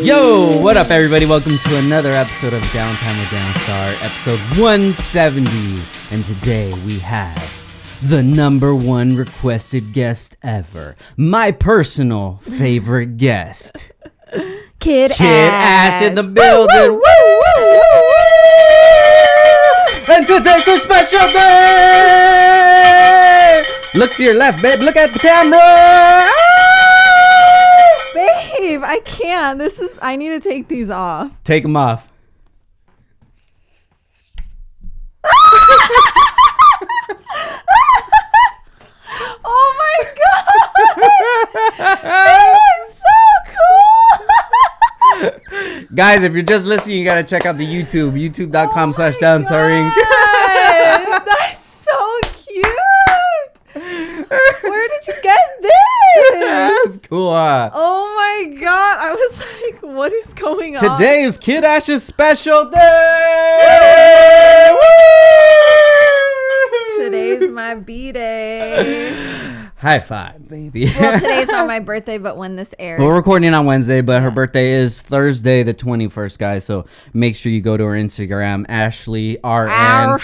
Yo, what up, everybody? Welcome to another episode of Downtime with Downstar, episode 170. And today we have the number one requested guest ever, my personal favorite guest, Kid Ash in the building. Woo, woo, woo, woo. And today's a special day. Look to your left, babe. Look at the camera. Babe, I can't. I need to take these off. Take them off. Oh my god! That is so cool! Guys, if you're just listening, you gotta check out the YouTube, youtube.com/downstaring. That's so cute! Where did you get this? That's cool, huh? Oh my god, I was like, what is going on? Today is Kid Ash's special day! Woo! Today's my B-day. High five, baby. Well, today's not my birthday, but when this airs. We're recording on Wednesday, but her birthday is Thursday, the 21st, guys. So make sure you go to her Instagram, Ashely RN.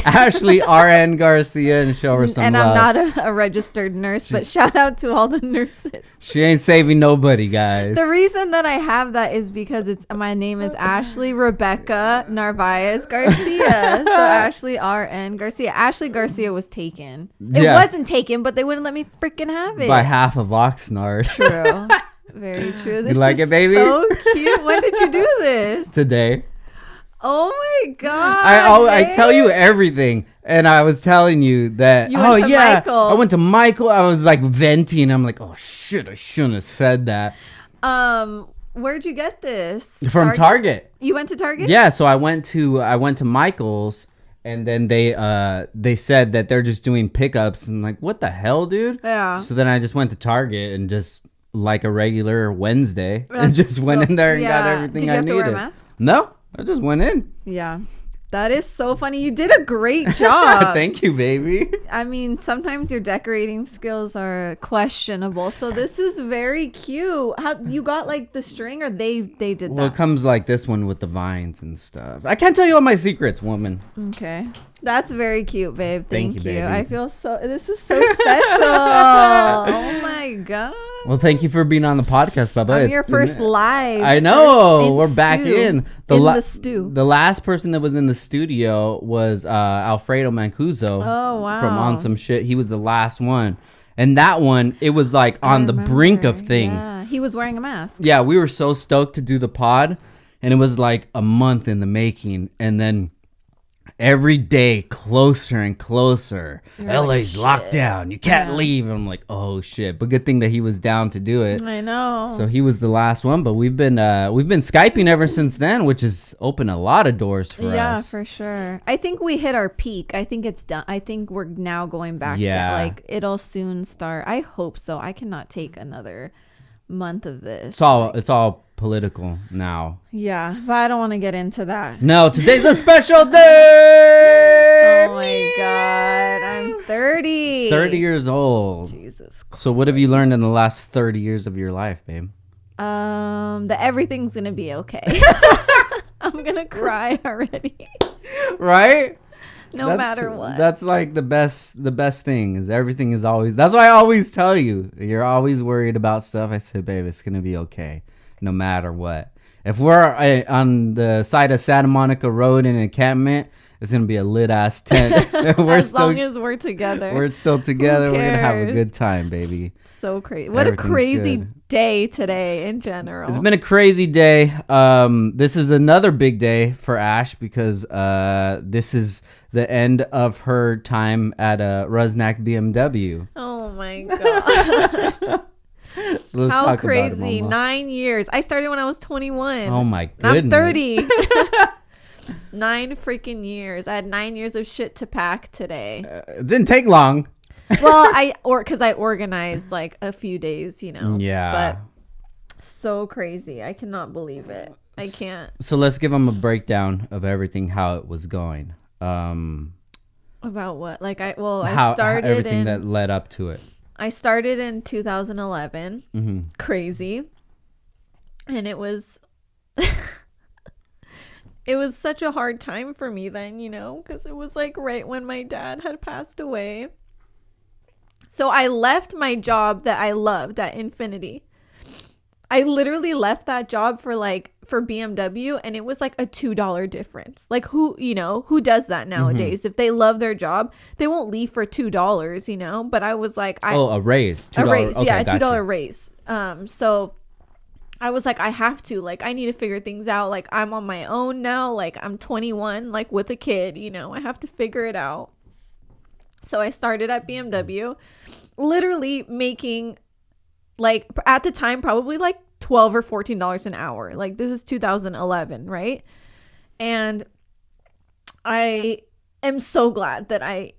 Ashely RN Garcia, and show her some and love. I'm not a registered nurse, but shout out to all the nurses. She ain't saving nobody, guys. The reason that I have that is because my name is Ashely Rebecca Narvaez Garcia. So Ashely RN Garcia. Ashely Garcia was taken. It wasn't taken, but they wouldn't let me freaking have it. By half of Oxnard. True. Very true. This You like is it, baby? So cute. When did you do this? Today. Oh my god. I tell you everything. And I was telling you that, You went to Michael's. I went to Michael. I was like venting. I'm like, oh shit, I shouldn't have said that. Where'd you get this? From Target. You went to Target? Yeah, so I went to Michael's, and then they said that they're just doing pickups, and like, what the hell, dude? Yeah. So then I just went to Target and just like a regular Wednesday and just went in there and got everything I needed. Did you have to wear a mask? No, I just went in. Yeah. That is so funny. You did a great job. Thank you, baby. I mean, sometimes your decorating skills are questionable. So this is very cute. How you got like the string, or they did that? Well, it comes like this one with the vines and stuff. I can't tell you all my secrets, woman. Okay. That's very cute, babe. Thank you. Baby. I feel this is so special. Oh my god. Well, thank you for being on the podcast, Bubba. I'm your first live. I know. We're back in. The stew. The last person that was in the studio was Alfredo Mancuso. Oh, wow. From On Some Shit. He was the last one. And that one, it was like on the brink of things. Yeah. He was wearing a mask. Yeah, we were so stoked to do the pod. And it was like a month in the making. And then every day closer and closer. LA's locked down. You can't leave. And I'm like, oh shit. But good thing that he was down to do it. I know. So he was the last one, but we've been Skyping ever since then, which has opened a lot of doors for us. Yeah, for sure. I think we hit our peak. I think it's done. I think we're now going back to like it'll soon start. I hope so. I cannot take another month of this. It's all political now. Yeah, but I don't want to get into that. No, today's a special day. Oh my god, I'm 30. 30 years old. Jesus Christ. So what have you learned in the last 30 years of your life, babe? That everything's gonna be okay. I'm gonna cry already. Right? No matter what. That's like the best thing is everything is always. That's why I always tell you, you're always worried about stuff. I said, babe, it's gonna be okay. No matter what. If we're on the side of Santa Monica Road in an encampment, it's going to be a lit ass tent. As long as we're together. We're still together. We're going to have a good time, baby. So crazy. What a crazy day today in general. It's been a crazy day. This is another big day for Ash because this is the end of her time at Rusnak BMW. Oh my God. So how crazy. 9 years. I started when I was 21. Oh my goodness. I'm 30. 9 freaking years. I had 9 years of shit to pack today. It didn't take long. Well, because I organized like a few days, you know. Yeah. But so crazy. I cannot believe it. I can't. So let's give them a breakdown of everything, how it was going. About what? Like I started everything that led up to it. I started in 2011. Mm-hmm. Crazy. And it was it was such a hard time for me then, because it was like right when my dad had passed away. So I left my job that I loved at Infinity. I literally left that job for BMW, and it was like a $2 difference. Like who does that nowadays? If they love their job, they won't leave for $2, but I was like, a raise. $2. A raise. Okay, yeah, a $2 gotcha. raise. So I was like, I have to, I need to figure things out. Like, I'm on my own now. Like, I'm 21, with a kid, I have to figure it out. So I started at BMW, literally making, at the time, probably $12 or $14 an hour. This is 2011, right? And I am so glad that I,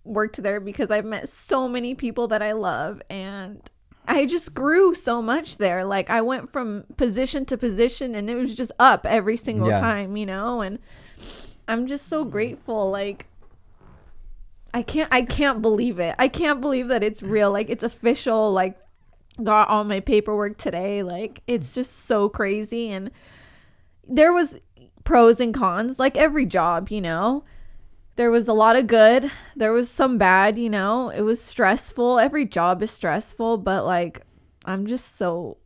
worked there, because I've met so many people that I love, and I just grew so much there. I went from position to position, and it was just up every single time, and I'm just so grateful. I can't believe it. I can't believe that it's real. It's official. Got all my paperwork today. It's just so crazy. And there was pros and cons, like every job, There was a lot of good. There was some bad, It was stressful. Every job is stressful, but I'm just so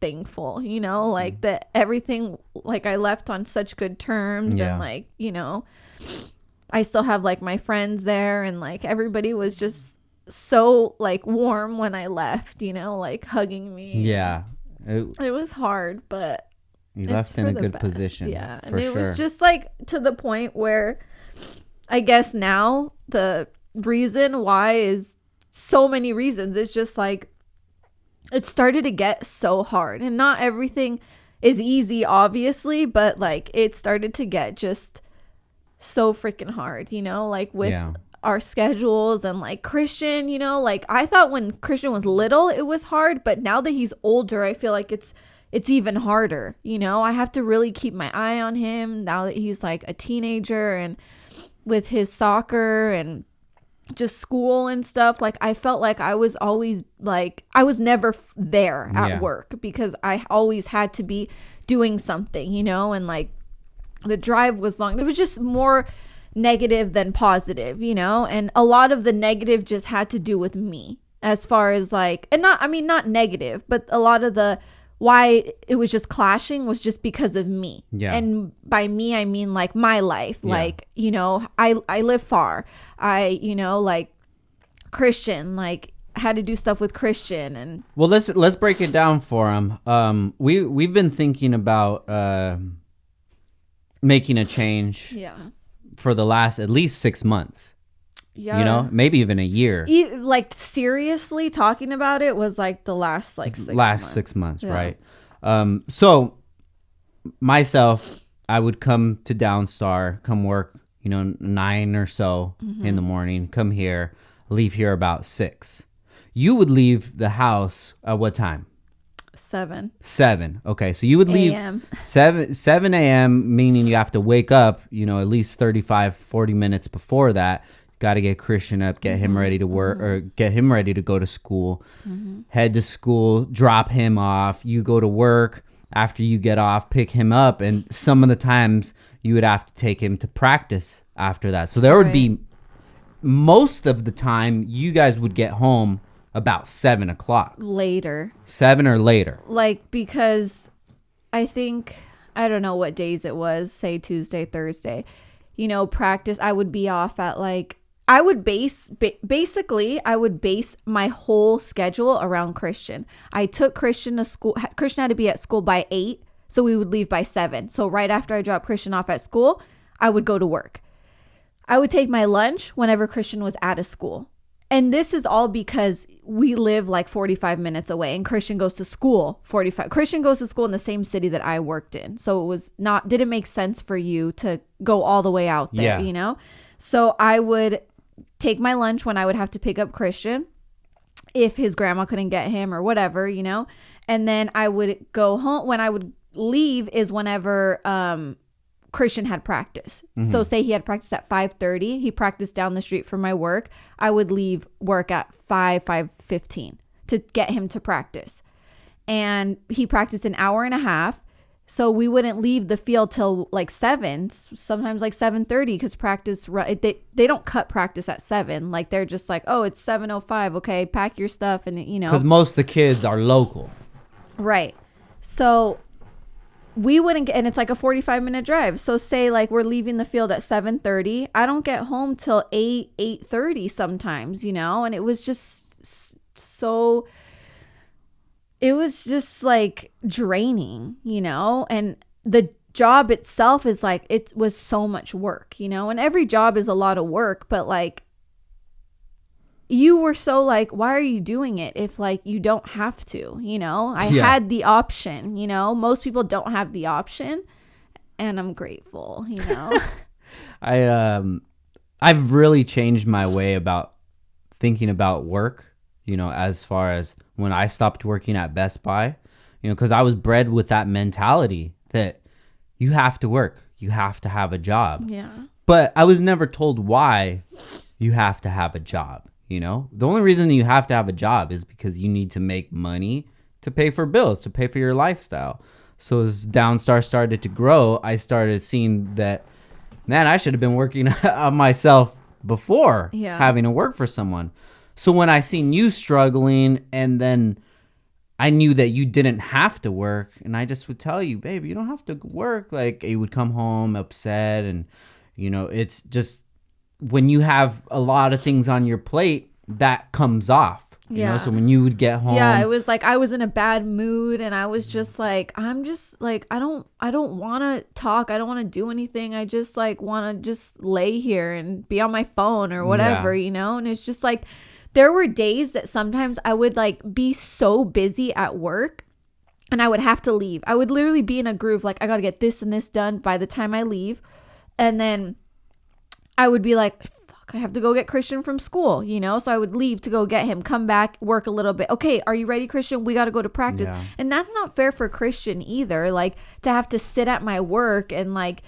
thankful, that everything, I left on such good terms, and I still have my friends there, and everybody was just so warm when I left, hugging me. Yeah. It was hard, but you left in a good position. Yeah. And it was just to the point where I guess now the reason why is so many reasons. It's just it started to get so hard, and not everything is easy, obviously, but it started to get just so freaking hard, with our schedules, and Christian, I thought when Christian was little it was hard, but now that he's older, I feel like it's even harder. I have to really keep my eye on him now that he's a teenager, and with his soccer and just school and stuff. I felt like I was always I was never there at work, because I always had to be doing something, and the drive was long. It was just more negative than positive, and a lot of the negative just had to do with me, as far as and not negative, but a lot of the why it was just clashing was just because of me. Yeah. And by me, I mean my life. I live far. I, Christian, had to do stuff with Christian. And well, let's break it down for him. We've been thinking about making a change for the last at least 6 months. Yeah. Maybe even a year. Seriously talking about it was the last 6 months. 6 months, right? So myself, I would come to Downstar, come work, 9 or so in the morning, come here, leave here about 6. You would leave the house at what time? 7. Okay, so you would leave 7 a.m., meaning you have to wake up, at least 35-40 minutes before that. Got to get Christian up, get him ready to work, or get him ready to go to school. Head to school, drop him off. You go to work. After you get off, pick him up, and some of the times you would have to take him to practice after that. So there would be, most of the time, you guys would get home about 7 o'clock. Later. 7 or later. Because I think, I don't know what days it was, say Tuesday, Thursday, practice, I would be off at I would basically base my whole schedule around Christian. I took Christian to school. Christian had to be at school by 8, so we would leave by 7. So right after I dropped Christian off at school, I would go to work. I would take my lunch whenever Christian was out of school. And this is all because we live 45 minutes away, and Christian goes to school 45. Christian goes to school in the same city that I worked in. So it was didn't make sense for you to go all the way out there, So I would take my lunch when I would have to pick up Christian, if his grandma couldn't get him or whatever, and then I would go home. When I would leave is whenever Christian had practice. So say he had practice at 5:30, he practiced down the street from my work. I would leave work at 5:15 to get him to practice. and he practiced an hour and a half. So we wouldn't leave the field till like 7, sometimes like 7:30, because practice, they don't cut practice at 7. Like they're just like, oh, it's 7:05. Okay, pack your stuff, and because most of the kids are local, right? So we wouldn't get, and it's like a 45-minute drive. So say like we're leaving the field at 7:30. I don't get home till 8:30 sometimes, and it was just so. It was just like draining, and the job itself is like, it was so much work, and every job is a lot of work, but like you were so like, why are you doing it if like you don't have to, I had the option, most people don't have the option, and I'm grateful, I've really changed my way about thinking about work, as far as when I stopped working at Best Buy, because I was bred with that mentality that you have to work, you have to have a job. Yeah. But I was never told why you have to have a job, The only reason you have to have a job is because you need to make money to pay for bills, to pay for your lifestyle. So as Downstar started to grow, I started seeing that, man, I should have been working on myself before having to work for someone. So when I seen you struggling, and then I knew that you didn't have to work, and I just would tell you, babe, you don't have to work. Like, you would come home upset, and, it's just when you have a lot of things on your plate, that comes off. So when you would get home, it was like I was in a bad mood, and I was just like, I'm just like, I don't want to talk, I don't want to do anything, I just like want to just lay here and be on my phone or whatever, and it's just like, there were days that sometimes I would like be so busy at work and I would have to leave. I would literally be in a groove, like I got to get this and this done by the time I leave. And then I would be like, fuck, I have to go get Christian from school, So I would leave to go get him, come back, work a little bit. Okay, are you ready, Christian? We got to go to practice. Yeah. And that's not fair for Christian either. Like to have to sit at my work and like,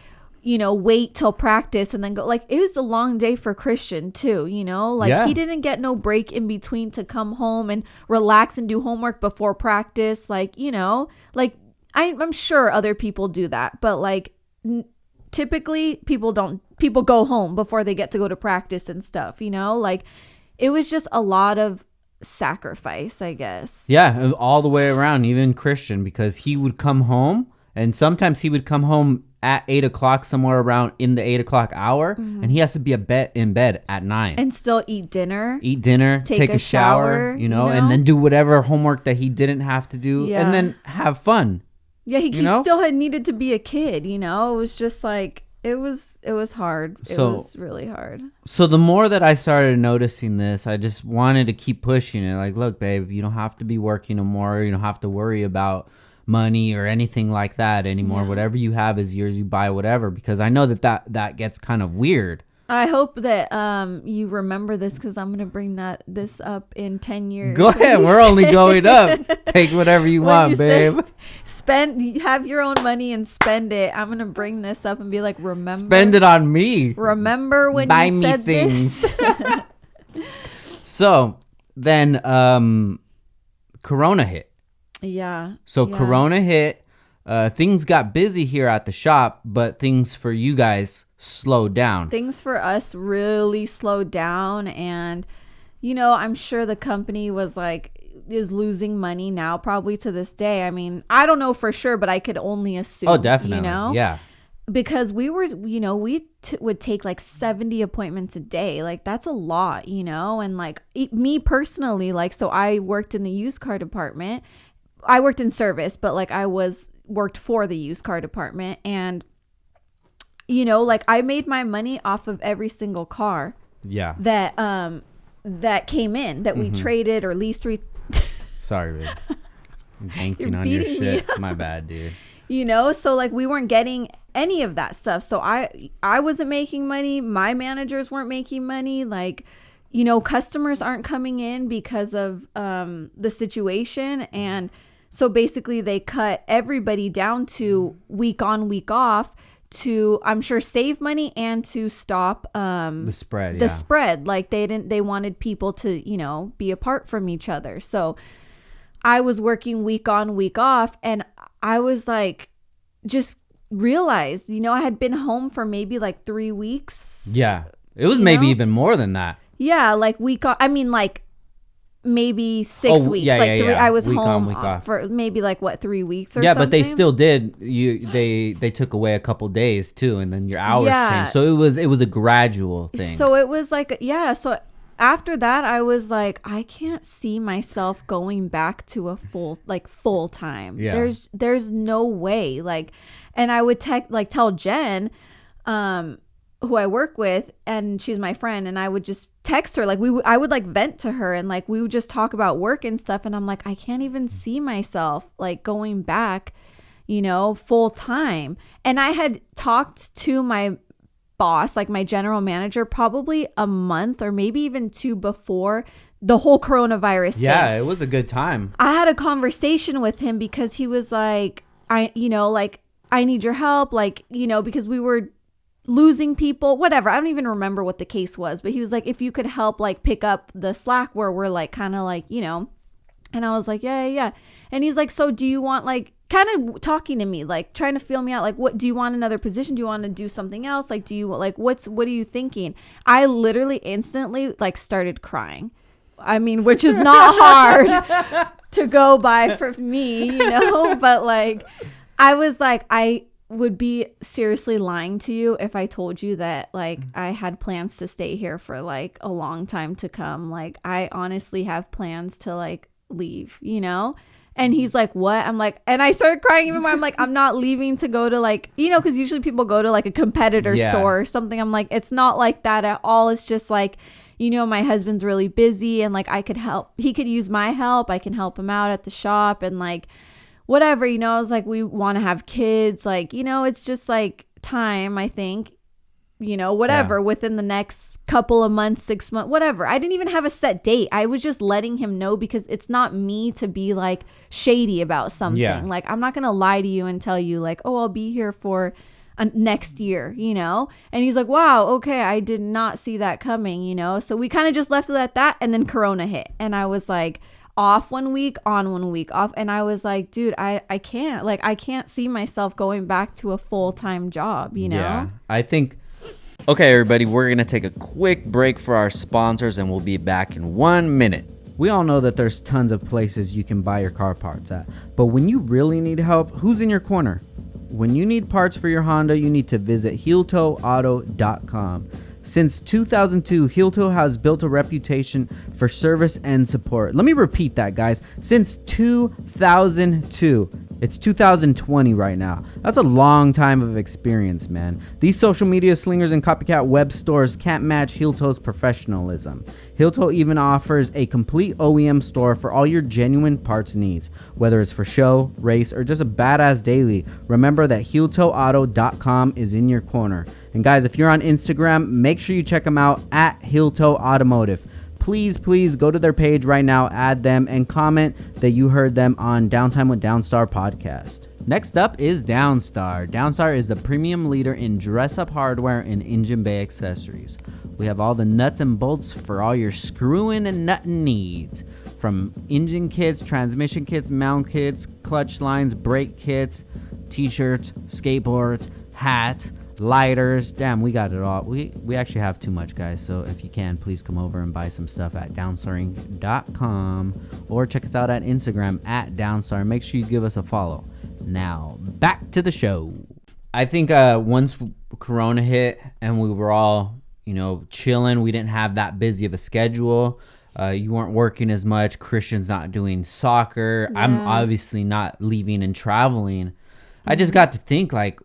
wait till practice and then go. Like it was a long day for Christian too, he didn't get no break in between to come home and relax and do homework before practice. Like, like I'm sure other people do that, but like typically people go home before they get to go to practice and stuff, like it was just a lot of sacrifice, I guess. Yeah. All the way around, even Christian, because he would come home, and sometimes he would come home at 8 o'clock, somewhere around in the 8 o'clock hour, and he has to be in bed at 9 and still eat dinner, take a shower, and then do whatever homework that he didn't have to do, and then have fun. Yeah, he still had needed to be a kid, It was just like it was hard. It was really hard. So the more that I started noticing this, I just wanted to keep pushing it. Like, look, babe, you don't have to be working no more. You don't have to worry about money or anything like that anymore. Whatever you have is yours. You buy whatever, because I know that gets kind of weird. I hope that you remember this, because I'm gonna bring this up in 10 years. Go ahead, we're only going up. Take whatever you want, babe. Have your own money and spend it. I'm gonna bring this up and be like, remember, spend it on me. Remember when buy you said things. This? So then Corona hit. Yeah. So Corona hit. Things got busy here at the shop, but things for you guys slowed down. Things for us really slowed down, and I'm sure the company is losing money now, probably to this day. I mean, I don't know for sure, but I could only assume. Oh, definitely. Yeah. Because we were, we would take like 70 appointments a day. Like that's a lot, and like me personally, like, so I worked in the used car department. I worked in service, but like I worked for the used car department, and like I made my money off of every single car that came in that we traded or leased. Sorry, babe. I'm banking on your shit. My bad, dude. So like we weren't getting any of that stuff. So I wasn't making money. My managers weren't making money. Like, customers aren't coming in because of the situation. And so basically they cut everybody down to week on, week off to, I'm sure, save money and to stop the spread. Like they wanted people to, be apart from each other. So I was working week on, week off, and I was like, just realized, I had been home for maybe like 3 weeks. Yeah. It was maybe even more than that. Yeah, like week on. I mean, like maybe 6 weeks. Yeah, like three. I was week home on, week off. for maybe like 3 weeks or yeah, something. But they still did. They took away a couple days too, and then your hours changed. So it was a gradual thing. So it was like So after that, I was like, I can't see myself going back to a full time. Yeah. There's no way. Like, and I would tell Jen, who I work with, and she's my friend, and I would just text her. Like I would like vent to her, and like we would just talk about work and stuff. And I'm like, I can't even see myself like going back, full time. And I had talked to my boss, like my general manager, probably a month or maybe even 2 before the whole coronavirus thing. Yeah, it was a good time. I had a conversation with him because he was like, I need your help, like, because we were losing people, whatever. I don't even remember what the case was, but he was like, if you could help like pick up the slack where we're like kind of like, and I was like, yeah. And he's like, so do you want, like, kind of talking to me, like trying to feel me out, like, what do you want, another position? Do you want to do something else? Like, do you like, what are you thinking? I literally instantly like started crying. I mean, which is not hard to go by for me, but like, I was like, I would be seriously lying to you if I told you that like I had plans to stay here for like a long time to come. Like, I honestly have plans to like leave, And he's like, what? I'm like, and I started crying even more. I'm like, I'm not leaving to go to like, because usually people go to like a competitor store or something. I'm like, it's not like that at all. It's just like, my husband's really busy, and like I could help. He could use my help. I can help him out at the shop, and like whatever, I was like, we want to have kids. Like, it's just like time, I think, whatever, within the next couple of months, 6 months, whatever. I didn't even have a set date. I was just letting him know because it's not me to be like shady about something. Yeah. Like, I'm not going to lie to you and tell you like, oh, I'll be here for next year, And he's like, wow, okay, I did not see that coming, So we kind of just left it at that. And then Corona hit. And I was like, off 1 week, on 1 week, off. And I was like, dude, I can't. Like, I can't see myself going back to a full-time job, Yeah, I think... Okay, everybody, we're going to take a quick break for our sponsors, and we'll be back in 1 minute. We all know that there's tons of places you can buy your car parts at. But when you really need help, who's in your corner? When you need parts for your Honda, you need to visit HeelToeAuto.com. Since 2002, Heel Toe has built a reputation for service and support. Let me repeat that, guys. Since 2002. It's 2020 right now. That's a long time of experience, man. These social media slingers and copycat web stores can't match Heel Toe's professionalism. Heel Toe even offers a complete OEM store for all your genuine parts needs. Whether it's for show, race, or just a badass daily, remember that HeelToeAuto.com is in your corner. And guys, if you're on Instagram, make sure you check them out at Heel Toe Automotive. Please go to their page right now, add them, and comment that you heard them on Downtime with Downstar podcast. Next up is Downstar. Downstar is the premium leader in dress-up hardware and engine bay accessories. We have all the nuts and bolts for all your screwing and nutting needs. From engine kits, transmission kits, mount kits, clutch lines, brake kits, t-shirts, skateboards, hats, lighters. Damn, we got it all. We actually have too much, guys. So if you can, please come over and buy some stuff at downstaring.com or check us out at Instagram at Downstar. Make sure you give us a follow. Now, back to the show. I think once Corona hit and we were all, chilling, we didn't have that busy of a schedule. You weren't working as much. Christian's not doing soccer. Yeah. I'm obviously not leaving and traveling. I just got to think, like,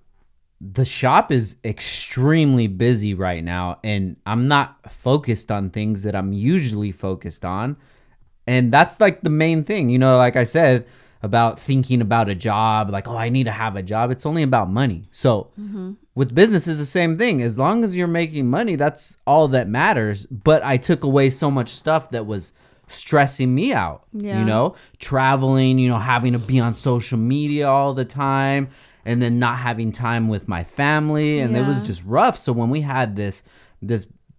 the shop is extremely busy right now, and I'm not focused on things that I'm usually focused on. And that's like the main thing, like I said about thinking about a job, like, oh, I need to have a job. It's only about money. So with business is the same thing. As long as you're making money, that's all that matters. But I took away so much stuff that was stressing me out, traveling, having to be on social media all the time, and then not having time with my family, and it was just rough. So when we had this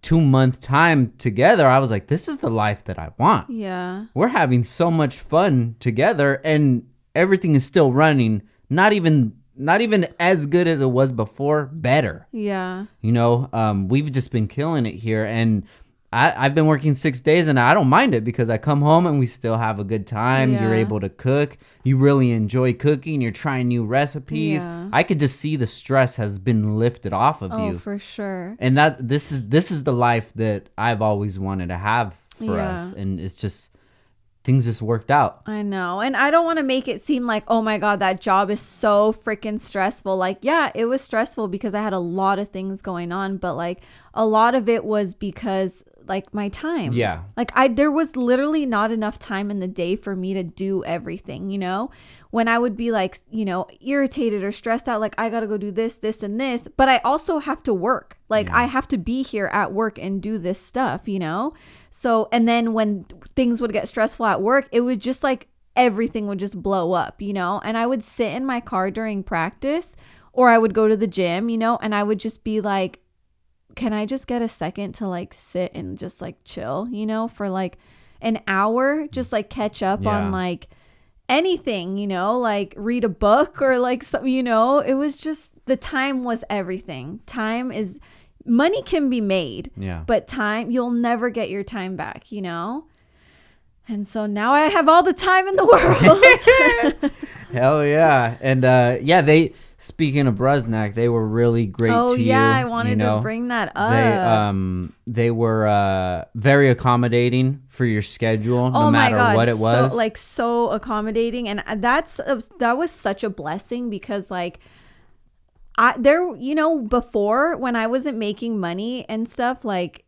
2-month time together, I was like, this is the life that I want. Yeah. We're having so much fun together, and everything is still running. Not even as good as it was before, better. Yeah. We've just been killing it here, and I've been working 6 days, and I don't mind it because I come home and we still have a good time. Yeah. You're able to cook. You really enjoy cooking. You're trying new recipes. Yeah. I could just see the stress has been lifted off of you. Oh, for sure. And this is the life that I've always wanted to have for us, and it's just things just worked out. I know. And I don't want to make it seem like, oh my God, that job is so freaking stressful. Like, yeah, it was stressful because I had a lot of things going on, but like a lot of it was because like my time. Yeah. Like there was literally not enough time in the day for me to do everything, when I would be like, irritated or stressed out, like I got to go do this, and this, but I also have to work. Like I have to be here at work and do this stuff, So, and then when things would get stressful at work, it would just like everything would just blow up, and I would sit in my car during practice, or I would go to the gym, and I would just be like, can I just get a second to like sit and just like chill, for like an hour, just like catch up on like anything, like read a book or like some, it was just, the time was everything. Money can be made, but time, you'll never get your time back, And so now I have all the time in the world. Hell yeah. And speaking of Brusnak, they were really great to you. Oh yeah, I wanted to bring that up. They were very accommodating for your schedule, no matter what it was. So accommodating, and that was such a blessing because like before when I wasn't making money and stuff, like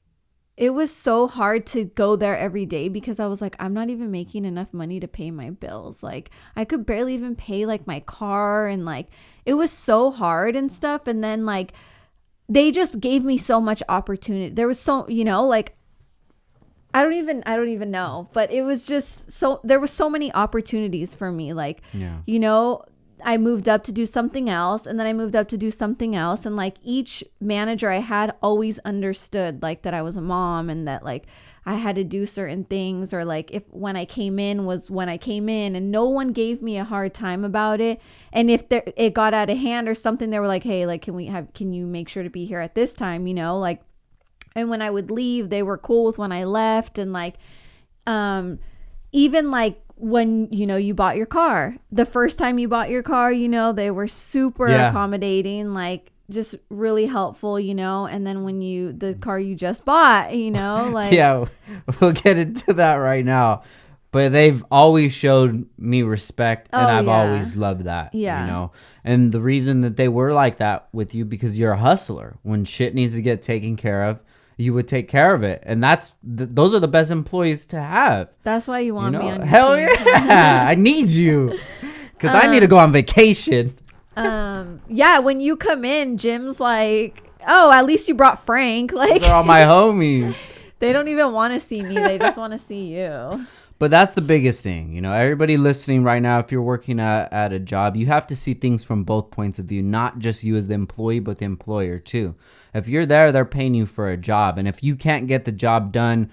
it was so hard to go there every day because I was like, I'm not even making enough money to pay my bills. Like I could barely even pay like my car, and like it was so hard and stuff. And then like they just gave me so much opportunity. There was so, like I don't even know, but it was just so, there was so many opportunities for me. Like, I moved up to do something else, and then I moved up to do something else, and like each manager I had always understood like that I was a mom, and that like I had to do certain things, or like if when I came in was when I came in, and no one gave me a hard time about it. And if it got out of hand or something, they were like, hey, like can you make sure to be here at this time, like. And when I would leave, they were cool with when I left, and like even like when you bought your car, the first time you bought your car, they were super accommodating, like just really helpful, and then when the car you just bought, like yeah, we'll get into that right now, but they've always showed me respect, and I've always loved that. And the reason that they were like that with you, because you're a hustler. When shit needs to get taken care of, you would take care of it, and those are the best employees to have. That's why you want me on your hell team. Yeah. I need you because I need to go on vacation. When you come in, Jim's like, oh, at least you brought Frank. Like, they're all my homies. They don't even want to see me, they just want to see you. But that's the biggest thing. Everybody listening right now, if you're working at a job, you have to see things from both points of view, not just you as the employee, but the employer too. If you're there, they're paying you for a job. And if you can't get the job done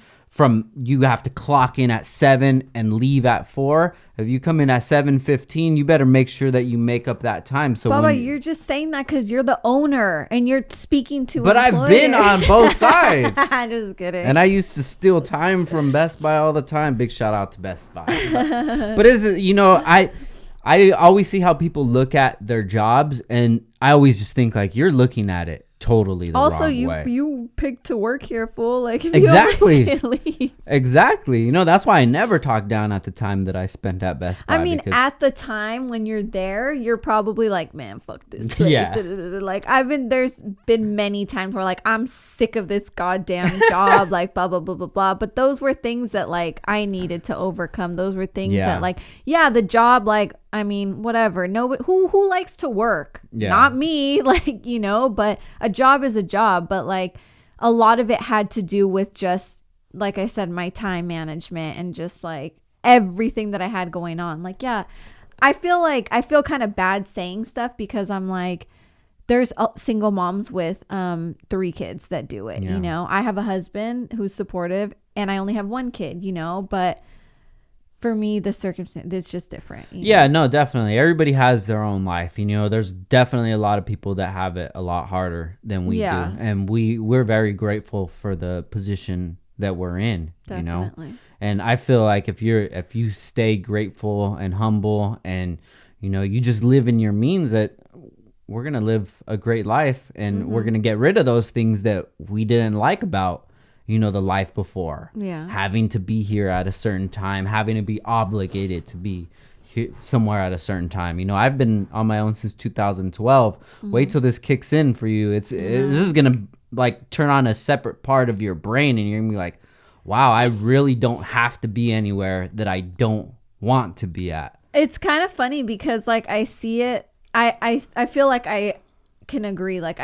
you have to clock in at 7 and leave at 4. If you come in at 7:15, you better make sure that you make up that time. So Baba, you're just saying that because you're the owner and you're speaking to But employers. I've been on both sides. I'm just kidding. And I used to steal time from Best Buy all the time. Big shout out to Best Buy. But is it, I always see how people look at their jobs, and I always just think like you're looking at it totally the wrong way. You picked to work here, fool. Like if exactly, you don't like it, leave. Exactly. That's why I never talked down at the time that I spent at Best Buy. I mean, at the time when you're there, you're probably like, man, fuck this place. Yeah. Like there's been many times where like I'm sick of this goddamn job, like blah blah blah blah blah. But those were things that like I needed to overcome. Those were things that like, the job, like, I mean, whatever. No, who likes to work? Yeah. Not me, like, but a job is a job. But like a lot of it had to do with just, like I said, my time management and just like everything that I had going on. Like, I feel kind of bad saying stuff because I'm like, there's single moms with 3 kids that do it. Yeah. You know, I have a husband who's supportive, and I only have 1 kid. You know, but for me, the circumstance, it's just different. Yeah, no, definitely. Everybody has their own life. You know, there's definitely a lot of people that have it a lot harder than we do. And we're very grateful for the position that we're in, Definitely. you know? And I feel like if you stay grateful and humble and, you know, you just live in your means, that we're going to live a great life, and we're going to get rid of those things that we didn't like about, you know, the life before. Yeah. Having to be here at a certain time, having to be obligated to be here somewhere at a certain time. You know, I've been on my own since 2012. Wait till this kicks in for you. This is going to like turn on a separate part of your brain, and you're going to be like, wow, I really don't have to be anywhere that I don't want to be at. It's kind of funny because like I see it. I feel like I can agree. Like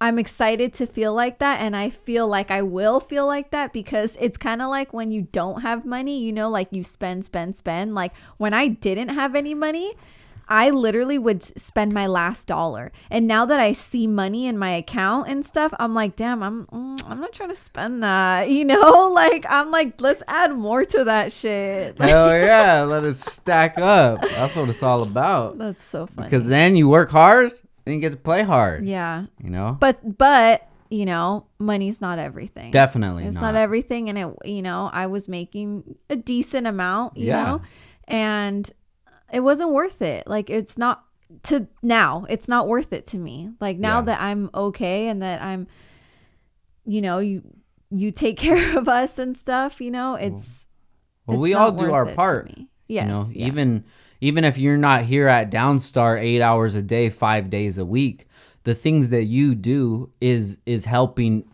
I'm excited to feel like that, and I feel like I will feel like that because it's kind of like when you don't have money, you know, like you spend. Like when I didn't have any money, I literally would spend my last dollar. And now that I see money in my account and stuff, I'm like, damn, I'm not trying to spend that, you know? Like I'm like, let's add more to that shit. Like, Hell yeah, let it stack up. That's what it's all about. that's so funny. Because then you work hard, then you get to play hard. Yeah. You know? But you know, money's not everything. Definitely it's not everything. And it, you know, I was making a decent amount, you know, and it wasn't worth it. Like it's not it's not worth it to me. Like now that I'm okay and that I'm, you know, you take care of us and stuff, you know, it's we all do our part. Yes. You know, even if you're not here at Downstar 8 hours a day, 5 days a week, the things that you do is helping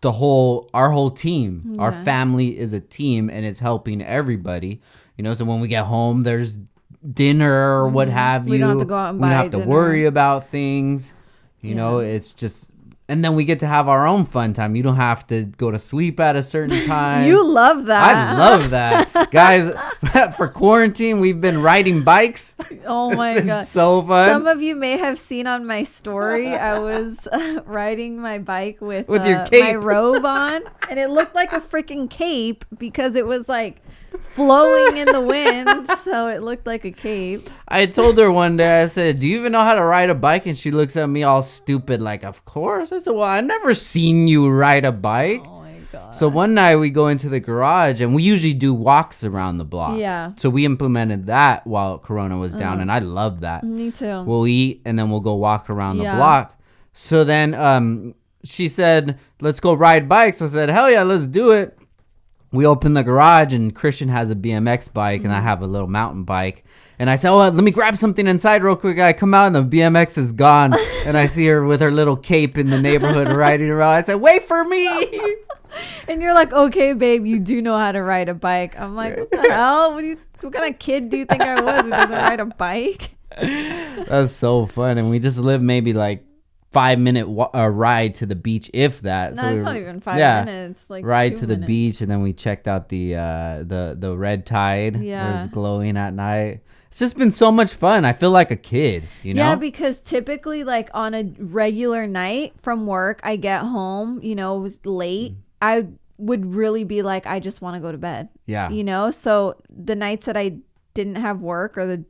our whole team. Our family is a team, and it's helping everybody. You know, so when we get home, there's dinner or what have you. We don't have to go out and buy We don't have to worry about things. You know, it's just, and then we get to have our own fun time. You don't have to go to sleep at a certain time. You love that. I love that. Guys, for quarantine, we've been riding bikes. Oh my God. So fun. Some of you may have seen on my story, I was riding my bike with your cape. my robe on, and it looked like a freaking cape because it was like flowing in the wind, so it looked like a cape. I told her one day, I said, do you even know how to ride a bike? And she looks at me all stupid like, of course. I said, well, I've never seen you ride a bike. Oh my God. So one night we go into the garage, and we usually do walks around the block. Yeah. So we implemented that while Corona was down, and I love that. Me too. We'll eat, and then we'll go walk around the block. So then she said, let's go ride bikes. I said, hell yeah, let's do it. We open the garage, and Christian has a BMX bike, and I have a little mountain bike. And I said, oh, let me grab something inside real quick. I come out, and the BMX is gone. And I see her with her little cape in the neighborhood riding around. I said, wait for me. And you're like, okay, babe, you do know how to ride a bike. I'm like, what the hell? What kind of kid do you think I was who doesn't ride a bike? That's so fun. And we just live maybe like 5-minute ride to the beach, if that. No, so it's not even 5 minutes. Like ride 2 to the minutes. beach, and then we checked out the red tide. Where it's glowing at night. It's just been so much fun. I feel like a kid, you know? Yeah, because typically, like on a regular night from work, I get home, you know, it was late. I would really be like, I just want to go to bed. Yeah. You know, so the nights that I didn't have work or the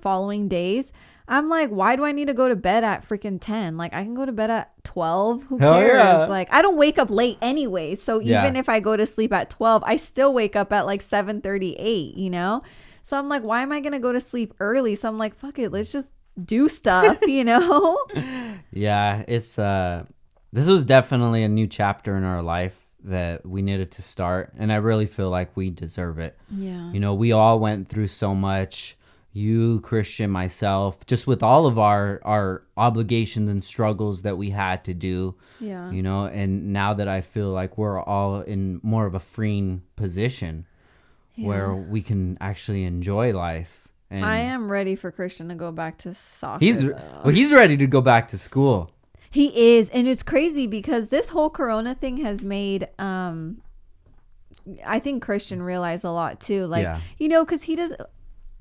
following days, I'm like, why do I need to go to bed at freaking 10? Like, I can go to bed at 12. Who cares? Yeah. Like, I don't wake up late anyway. So even if I go to sleep at 12, I still wake up at like 7:38, you know? So I'm like, why am I going to go to sleep early? So I'm like, fuck it. Let's just do stuff, you know? Yeah, it's this was definitely a new chapter in our life that we needed to start, and I really feel like we deserve it. Yeah. You know, we all went through so much. You, Christian, myself, just with all of our obligations and struggles that we had to do. Yeah. You know, and now that I feel like we're all in more of a freeing position where we can actually enjoy life. And I am ready for Christian to go back to soccer. He's ready to go back to school. He is, and it's crazy because this whole Corona thing has made I think Christian realized a lot too. Like, you know, because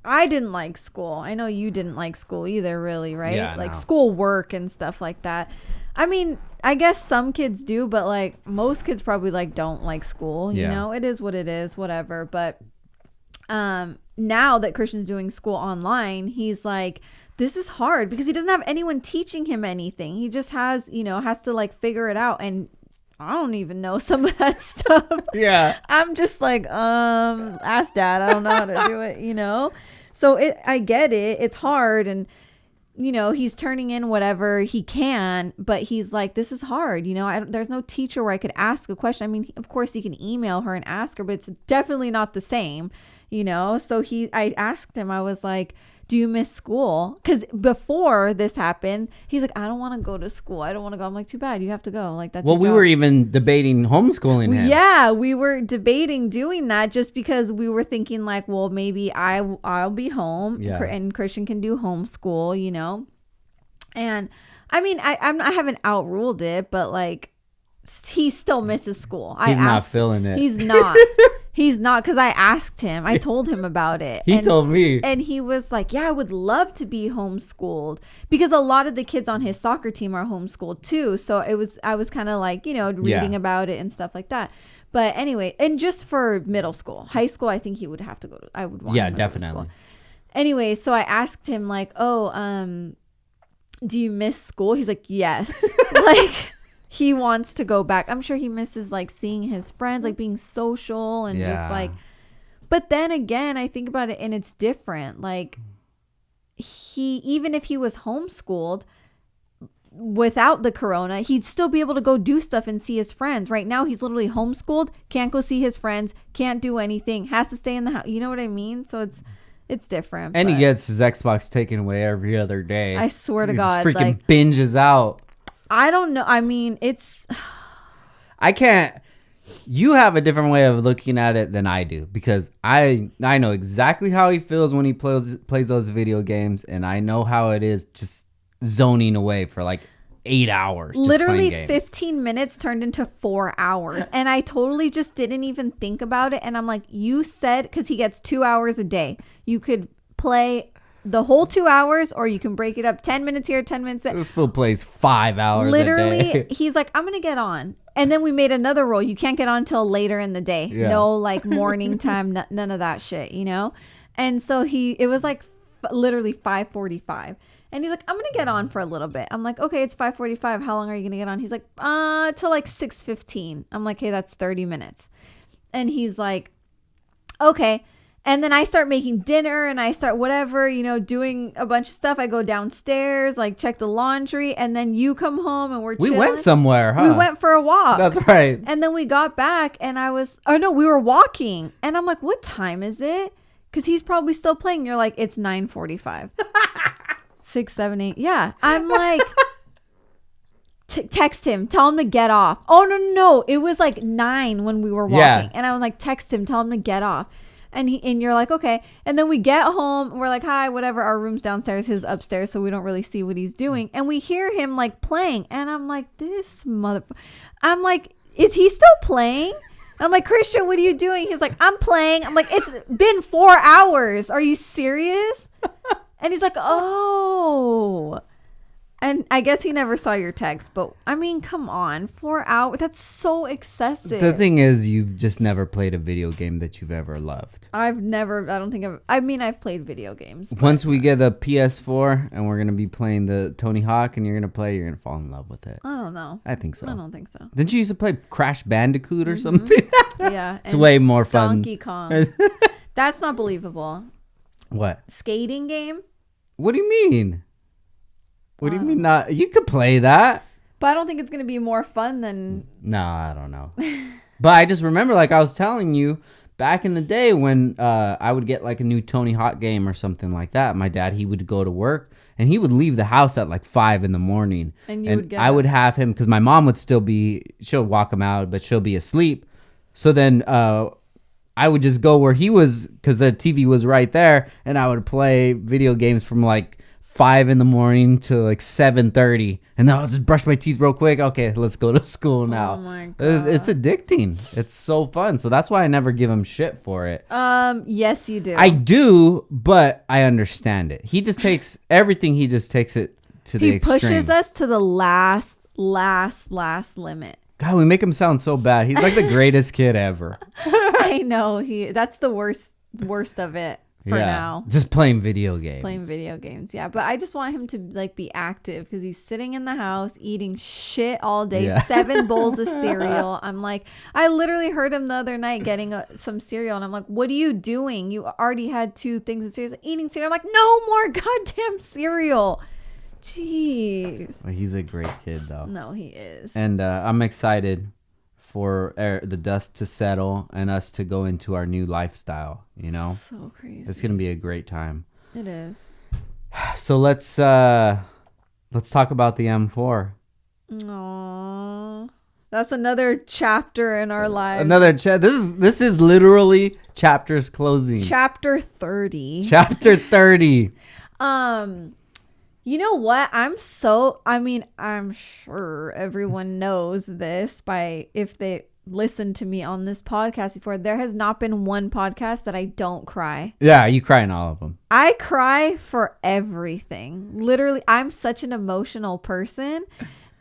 I didn't like school. I know you didn't like school either, really, right? Yeah, like no. school work and stuff like that. I mean, I guess some kids do, but like most kids probably like don't like school. You know, it is what it is, whatever. But now that Christian's doing school online, he's like, this is hard because he doesn't have anyone teaching him anything. He just has, has to like figure it out. And I don't even know some of that stuff. Yeah. I'm just like, ask dad. I don't know how to do it, So I get it. It's hard. And, he's turning in whatever he can, but he's like, this is hard. There's no teacher where I could ask a question. I mean, of course you can email her and ask her, but it's definitely not the same, So I asked him, I was like, do you miss school? Because before this happened, he's like, I don't want to go to school. I don't want to go. I'm like, too bad. You have to go. Like, that's well, we were even debating homeschooling him. Yeah, we were debating doing that just because we were thinking like, well, maybe I'll be home and Christian can do homeschool, And I mean, I haven't outruled it, but like, he still misses school. He's not feeling it. He's not. He's not, because I asked him. I told him about it. He told me. And he was like, yeah, I would love to be homeschooled. Because a lot of the kids on his soccer team are homeschooled too. So I was kind of like, reading about it and stuff like that. But anyway, and just for middle school. High school, I think he would have to go to, I would want him to definitely. Go to school. Anyway, so I asked him like, do you miss school? He's like, yes. Like... He wants to go back. I'm sure he misses like seeing his friends, like being social and just like, but then again, I think about it and it's different. Like even if he was homeschooled without the corona, he'd still be able to go do stuff and see his friends. Right now, he's literally homeschooled, can't go see his friends, can't do anything, has to stay in the house. You know what I mean? So it's different. And he gets his Xbox taken away every other day. I swear to He God. just freaking binges out. I don't know. I mean, I can't. You have a different way of looking at it than I do because I know exactly how he feels when he plays those video games, and I know how it is just zoning away for like 8 hours. Literally 15 minutes turned into 4 hours, and I totally just didn't even think about it. And I'm like, you said, because he gets 2 hours a day, you could play the whole 2 hours, or you can break it up 10 minutes here, 10 minutes there. This fool plays 5 hours literally a day. He's like, I'm gonna get on, and then we made another rule: you can't get on until later in the day. No, like morning time, none of that shit, And so it was like literally 5:45, and he's like, I'm gonna get on for a little bit. I'm like, okay, it's 5:45. How long are you gonna get on? He's like, till like 6:15. I'm like, hey, that's 30 minutes. And he's like, okay. And then I start making dinner and I start whatever, doing a bunch of stuff. I go downstairs, like check the laundry, and then you come home and we're chilling. We went somewhere, huh? We went for a walk. That's right. And then we got back and we were walking. And I'm like, what time is it? Because he's probably still playing. You're like, it's 9:45. 6, 7, 8. Yeah. I'm like, text him, tell him to get off. Oh, no. It was like 9 when we were walking. Yeah. And I was like, text him, tell him to get off. And you're like, okay. And then we get home. We're like, hi, whatever. Our room's downstairs, his upstairs. So we don't really see what he's doing. And we hear him like playing. And I'm like, I'm like, is he still playing? I'm like, Christian, what are you doing? He's like, I'm playing. I'm like, it's been 4 hours. Are you serious? And he's like, oh. And I guess he never saw your text, but I mean, come on, 4 hours. That's so excessive. The thing is, you've just never played a video game that you've ever loved. I've played video games. Once we get a PS4 and we're going to be playing the Tony Hawk and you're going to fall in love with it. I don't know. I think so. I don't think so. Didn't you used to play Crash Bandicoot or something? Yeah. It's way more fun. Donkey Kong. That's not believable. What? Skating game? What do you mean? What do you mean not? You could play that. But I don't think it's going to be more fun than... No, I don't know. But I just remember, like I was telling you, back in the day when I would get like a new Tony Hawk game or something like that, my dad, he would go to work and he would leave the house at like 5 a.m. And I would have him, because my mom would she'll walk him out, but she'll be asleep. So then I would just go where he was, because the TV was right there, and I would play video games from like 5 a.m. to like 7:30, and then I'll just brush my teeth real quick. Okay, let's go to school now. Oh my God. It's addicting. It's so fun. So that's why I never give him shit for it. Yes, you do. I do, but I understand it. He just takes everything. He just takes it to the extreme. He pushes us to the last limit. God, we make him sound so bad. He's like the greatest kid ever. I know. That's the worst of it. For now, just playing video games. Yeah, but I just want him to like be active because he's sitting in the house eating shit all day. 7 bowls of cereal. I'm like, I literally heard him the other night getting some cereal, and I'm like, what are you doing? You already had 2 things of cereal. Eating cereal. I'm like, no more goddamn cereal. Jeez. Well, he's a great kid though. No, he is. And I'm excited for the dust to settle and us to go into our new lifestyle, you know? So crazy. It's going to be a great time. It is. So let's talk about the M4. Aww. That's another chapter in our lives. This is literally chapters closing. Chapter 30. Chapter 30. You know what? I'm sure everyone knows this if they listened to me on this podcast before. There has not been one podcast that I don't cry. Yeah, you cry in all of them. I cry for everything. Literally, I'm such an emotional person,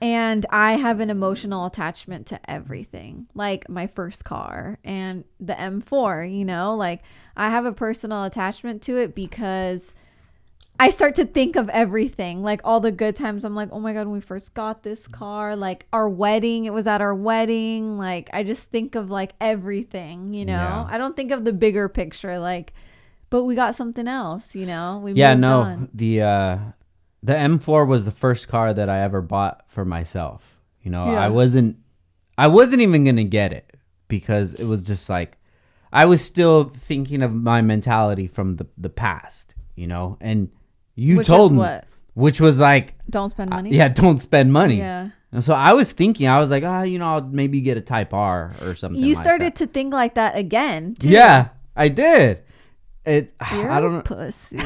and I have an emotional attachment to everything. Like my first car and the M4, you know? Like I have a personal attachment to it because I start to think of everything, like all the good times. I'm like, oh my God, when we first got this car, like our wedding, it was at our wedding. Like, I just think of like everything, you know? Yeah. I don't think of the bigger picture, like, but we got something else, you know? We moved on. The M4 was the first car that I ever bought for myself. You know, I wasn't even going to get it because it was just like, I was still thinking of my mentality from the past, you know? And you told me, which was like, don't spend money. Don't spend money. Yeah. And so I was thinking, I was like, I'll maybe get a Type R or something. You started to think like that again, too. Yeah, I did. You're I don't know. Pussy.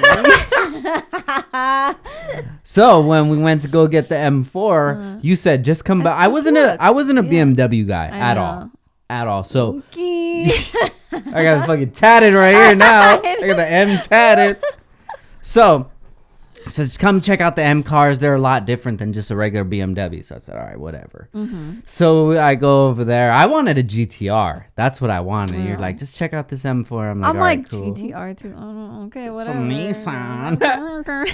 So when we went to go get the M4, you said just come back. I wasn't a BMW guy at all. So I got it fucking tatted right here now. I got the M tatted. So says, come check out the M cars. They're a lot different than just a regular BMW. So I said, all right, whatever. Mm-hmm. So I go over there. I wanted a GTR. That's what I wanted. You're like, just check out this M4. I'm like, all right, cool. GTR too. Oh, okay, whatever. It's a Nissan.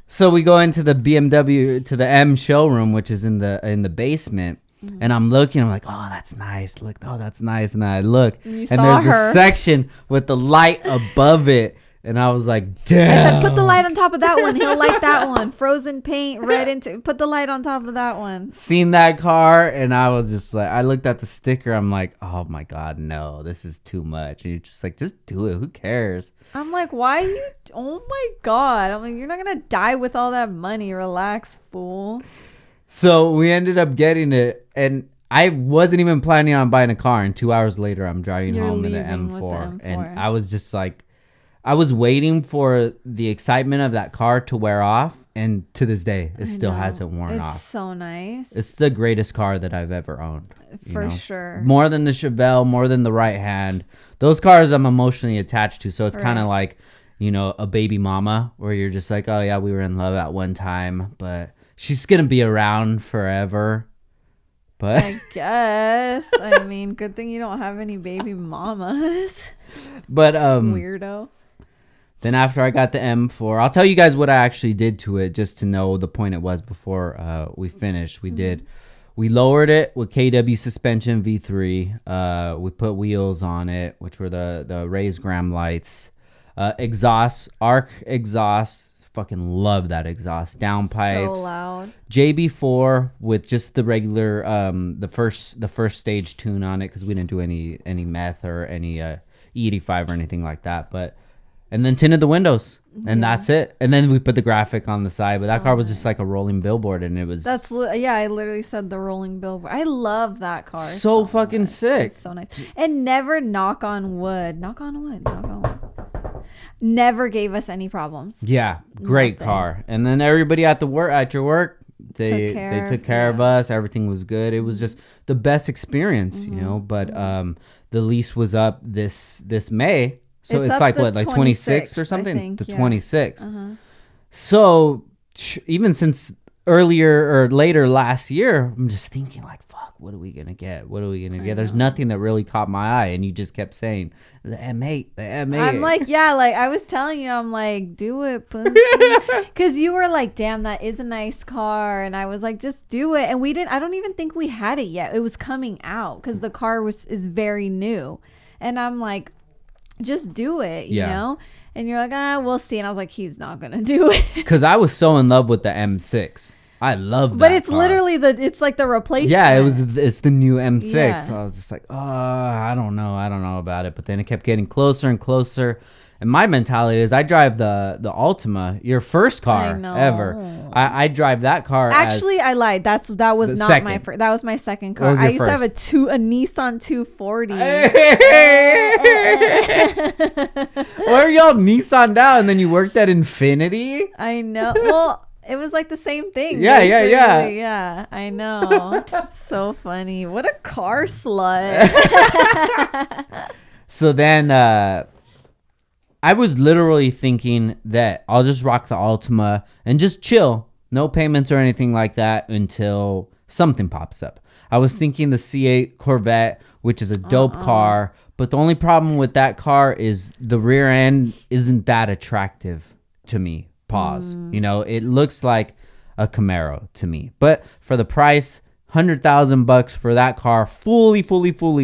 So we go into the BMW, to the M showroom, which is in the basement. Mm-hmm. And I'm looking, I'm like, oh, that's nice. Look, oh, that's nice. And I look, and there's this section with the light above it. And I was like, damn. I said, put the light on top of that one. He'll like that one. Frozen paint, put the light on top of that one. Seen that car, and I was just like, I looked at the sticker. I'm like, oh my God, no, this is too much. And you're just like, just do it. Who cares? I'm like, why you? Oh my God. I'm like, you're not going to die with all that money. Relax, fool. So we ended up getting it, and I wasn't even planning on buying a car. And 2 hours later, I'm driving home in the M4. And I was just like, I was waiting for the excitement of that car to wear off, and to this day, it still hasn't worn off. It's so nice. It's the greatest car that I've ever owned. For sure. More than the Chevelle, more than the Right Hand. Those cars I'm emotionally attached to, so it's kind of like, you know, a baby mama, where you're just like, oh yeah, we were in love at one time, but she's going to be around forever. But I guess. I mean, good thing you don't have any baby mamas. But weirdo. Then after I got the M4, I'll tell you guys what I actually did to it just to know the point it was before we finished. We lowered it with KW suspension V3. We put wheels on it, which were the raised gram lights. Exhaust, arc exhaust. Fucking love that exhaust. Downpipes. So loud. JB4 with just the regular the first stage tune on it, because we didn't do any meth or any E85 or anything like that. And then tinted the windows, and that's it. And then we put the graphic on the side, but that car was just like a rolling billboard, and it was... I literally said the rolling billboard. I love that car. So fucking sick. It's so nice. And never knock on wood. Knock on wood. Never gave us any problems. Yeah, great Nothing. car. And then everybody at your work, they took care of yeah. us. Everything was good. It was just the best experience, you know. But the lease was up this May, so it's up like the what, like 26th or 26th, I something, think, the yeah. 26th. So even since earlier or later last year, I'm just thinking like, fuck, what are we gonna get? What are we gonna get? There's nothing that really caught my eye, and you just kept saying the M8, the M8. I'm like, yeah, like I was telling you, I'm like, do it, because you were like, damn, that is a nice car, and I was like, just do it, and we didn't. I don't even think we had it yet. It was coming out because the car is very new, and I'm like, just do it, you know. And you're like, we'll see. And I was like, he's not gonna do it because I was so in love with the M6. I love that. But it's car. literally it's like the replacement. Yeah, it's the new M6. Yeah. So I was just like, I don't know about it. But then it kept getting closer and closer. And my mentality is, I drive the Altima, your first car ever. I drive that car. Actually, I lied. That was not second. my first. That was my second car. What was I your used to have first? a Nissan 240. Why are y'all Nissan down? And then you worked at Infinity? I know. Well, it was like the same thing. Yeah. Yeah, I know. So funny. What a car slut. So then I was literally thinking that I'll just rock the Altima and just chill. No payments or anything like that until something pops up. I was thinking the C8 Corvette, which is a dope car. But the only problem with that car is the rear end isn't that attractive to me. Pause. You know, it looks like a Camaro to me. But for the price, $100,000 for that car, fully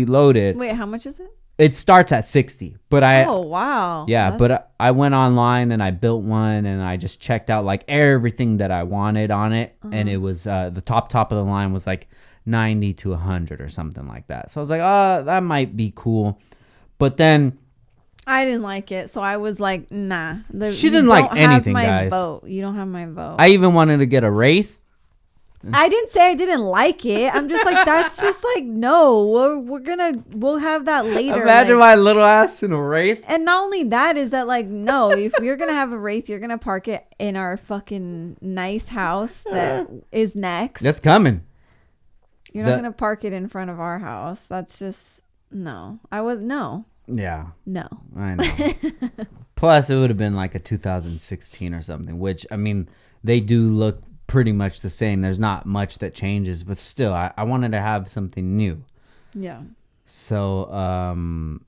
loaded. Wait, how much is it? It starts at 60. But Oh, wow. yeah, but I went online and I built one and I just checked out like everything that I wanted on it. And it was the top of the line was like 90 to 100 or something like that. So I was like, that might be cool. But then I didn't like it, so I was like, nah. She didn't like anything, guys. You don't have my vote. I even wanted to get a Wraith. I didn't say I didn't like it. I'm just like, that's just like, no. We'll have that later. Imagine my little ass in a Wraith. And not only that is that like, no, if you're gonna have a Wraith, you're gonna park it in our fucking nice house that is next. That's coming. You're not gonna park it in front of our house. That's just no. Yeah. No. I know. Plus, it would have been like a 2016 or something, which, I mean, they do look pretty much the same. There's not much that changes, but still, I wanted to have something new. Yeah. So, and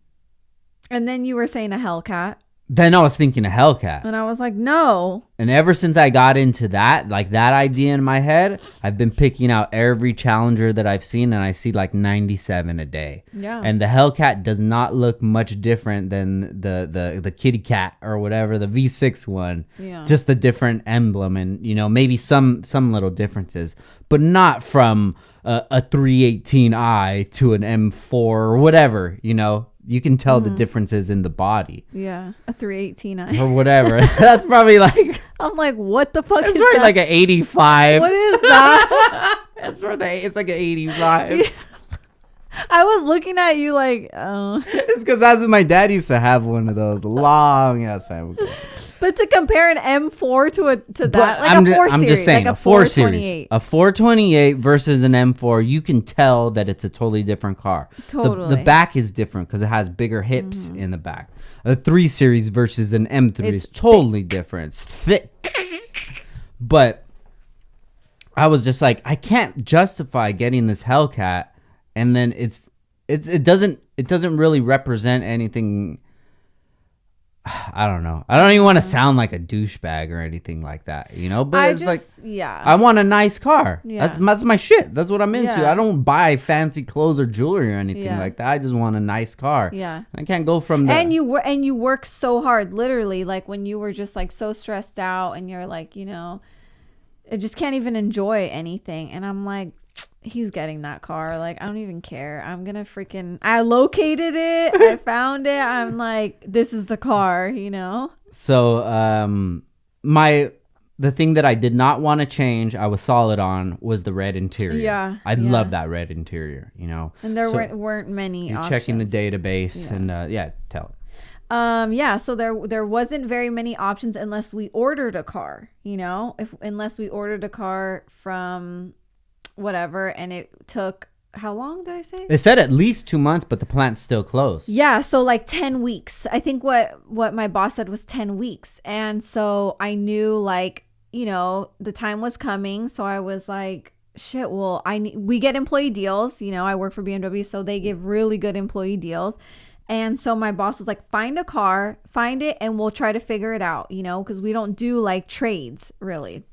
then you were saying a Hellcat. Then I was thinking a Hellcat. And I was like, no. And ever since I got into that, like that idea in my head, I've been picking out every Challenger that I've seen, and I see like 97 a day. Yeah. And the Hellcat does not look much different than the Kitty Cat or whatever, the V6 one. Yeah. Just the different emblem and, you know, maybe some little differences, but not from a 318i to an M4 or whatever, you know. You can tell the differences in the body. Yeah, a 318i. Or whatever. That's probably like... I'm like, what the fuck is It's probably that? like an 85. What is that? It's like an 85. I was looking at you like, oh. It's because that's what my dad used to have one of those long ass time ago. But to compare an M4 to that, like I'm a 4 series. I'm just saying, like a 4 series. 428. A 428 versus an M4, you can tell that it's a totally different car. Totally. The back is different because it has bigger hips in the back. A 3 series versus an M3 is totally different. It's thick. But I was just like, I can't justify getting this Hellcat, and then it doesn't really represent anything. I don't know. I don't even want to sound like a douchebag or anything like that, you know. But I want a nice car. Yeah. That's my shit. That's what I'm into. Yeah. I don't buy fancy clothes or jewelry or anything like that. I just want a nice car. Yeah. I can't go from there. And you work so hard, literally, like when you were just like so stressed out, and you're like, you know, I just can't even enjoy anything. And I'm like, he's getting that car. Like, I don't even care. I'm gonna I located it. I found it. I'm like, this is the car, you know. So the thing that I did not want to change, I was solid on, was the red interior. Yeah, I love that red interior, you know. And there weren't many you're options. checking the database and tell it. Yeah, so there wasn't very many options unless we ordered a car, unless we ordered a car from whatever, and it took, how long did I say? It said at least 2 months, but the plant's still closed. Yeah, so like 10 weeks. I think what my boss said was 10 weeks. And so I knew like, the time was coming, so I was like, shit, well, we get employee deals, I work for BMW, so they give really good employee deals. And so my boss was like, find a car, find it, and we'll try to figure it out, because we don't do like trades really.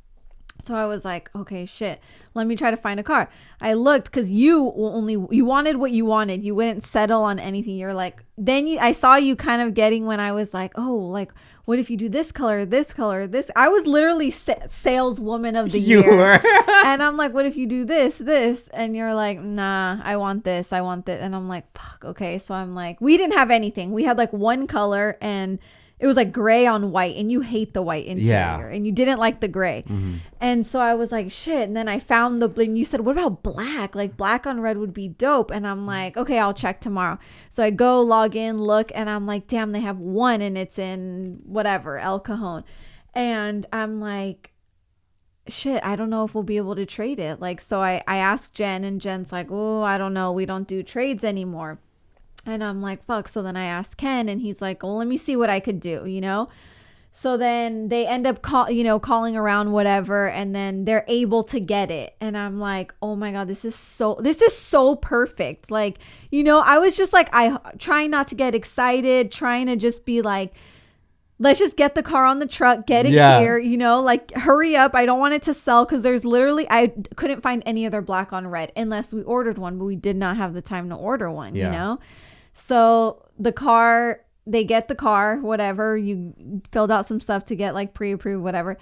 So I was like, okay, shit, let me try to find a car. I looked, because you wanted what you wanted. You wouldn't settle on anything. You're like, I saw you kind of getting when I was like, oh, like, what if you do this color, this color, this? I was literally saleswoman of the year. You were. And I'm like, what if you do this? And you're like, nah, I want this. And I'm like, fuck, okay. So I'm like, we didn't have anything. We had like one color, and it was like gray on white, and you hate the white interior, and you didn't like the gray. Mm-hmm. And so I was like, shit. And then I found and you said, what about black? Like black on red would be dope. And I'm like, okay, I'll check tomorrow. So I go log in, look, and I'm like, damn, they have one, and it's in whatever, El Cajon. And I'm like, shit, I don't know if we'll be able to trade it. Like, so I asked Jen, and Jen's like, oh, I don't know. We don't do trades anymore. And I'm like, fuck. So then I asked Ken, and he's like, well, let me see what I could do, So then they end up calling around, whatever, and then they're able to get it. And I'm like, oh my God, this is so perfect. Like, I was just like, trying not to get excited, trying to just be like, let's just get the car on the truck, get it here, like hurry up. I don't want it to sell, because there's literally, I couldn't find any other black on red unless we ordered one, but we did not have the time to order one, So the car, they get the car, whatever, you filled out some stuff to get like pre-approved, whatever,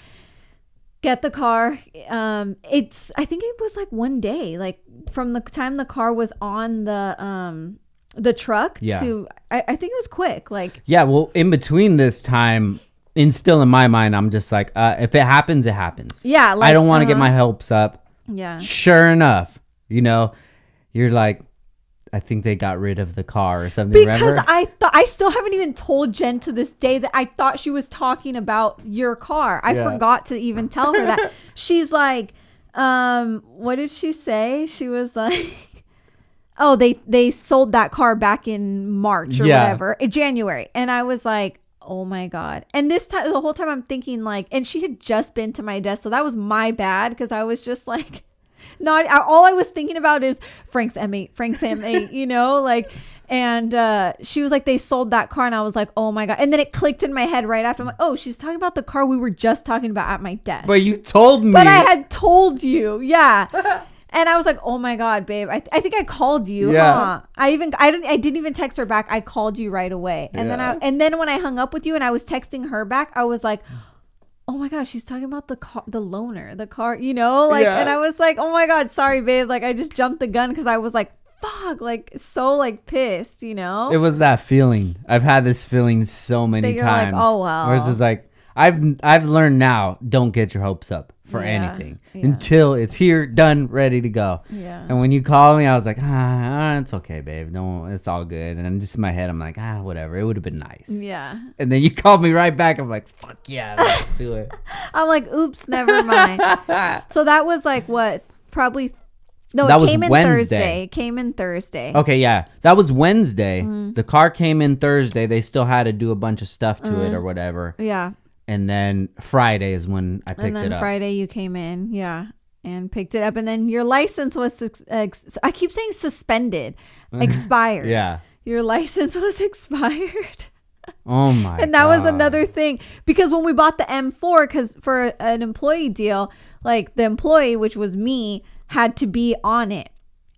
get the car. I think it was like one day, like from the time the car was on the truck to, I think it was quick. Like, yeah, well, in between this time, still in my mind, I'm just like, if it happens, it happens. Yeah. Like, I don't want to get my hopes up. Yeah. Sure enough, you're like, I think they got rid of the car or something. Because remember? I still haven't even told Jen to this day that I thought she was talking about your car. I forgot to even tell her that. She's like, what did she say? She was like, oh, they sold that car back in March or whatever, in January. And I was like, oh my God. And this time, the whole time I'm thinking like, and she had just been to my desk. So that was my bad, because I was just like, all I was thinking about is Frank's M8, like, and she was like, they sold that car, and I was like, oh my God. And then it clicked in my head right after. I'm like, oh, she's talking about the car we were just talking about at my desk. But you told me. But I had told you, yeah. And I was like, oh my God, babe, I think I called you, huh? I didn't even text her back. I called you right away. And then when I hung up with you and I was texting her back, I was like, oh my gosh, she's talking about the car, the loaner, the car, and I was like, oh my God, sorry, babe. Like, I just jumped the gun, because I was like, fuck, like, so like pissed, It was that feeling. I've had this feeling so many times. Like, oh well. Where it's just like, I've learned now, don't get your hopes up for anything until it's here, done, ready to go. Yeah. And when you called me, I was like, it's okay, babe. No, it's all good. And then just in my head, I'm like, whatever. It would have been nice. Yeah. And then you called me right back. I'm like, fuck yeah, let's do it. I'm like, oops, never mind. So that was like what? Probably. No, that it came in Wednesday. Thursday. It came in Thursday. Okay, yeah. That was Wednesday. Mm-hmm. The car came in Thursday. They still had to do a bunch of stuff to it or whatever. Yeah. And then Friday is when I picked it up. And then Friday you came in, and picked it up. And then your license was, I keep saying suspended, expired. Yeah. Your license was expired. Oh my God. And that was another thing. Because when we bought the M4, because for an employee deal, like the employee, which was me, had to be on it.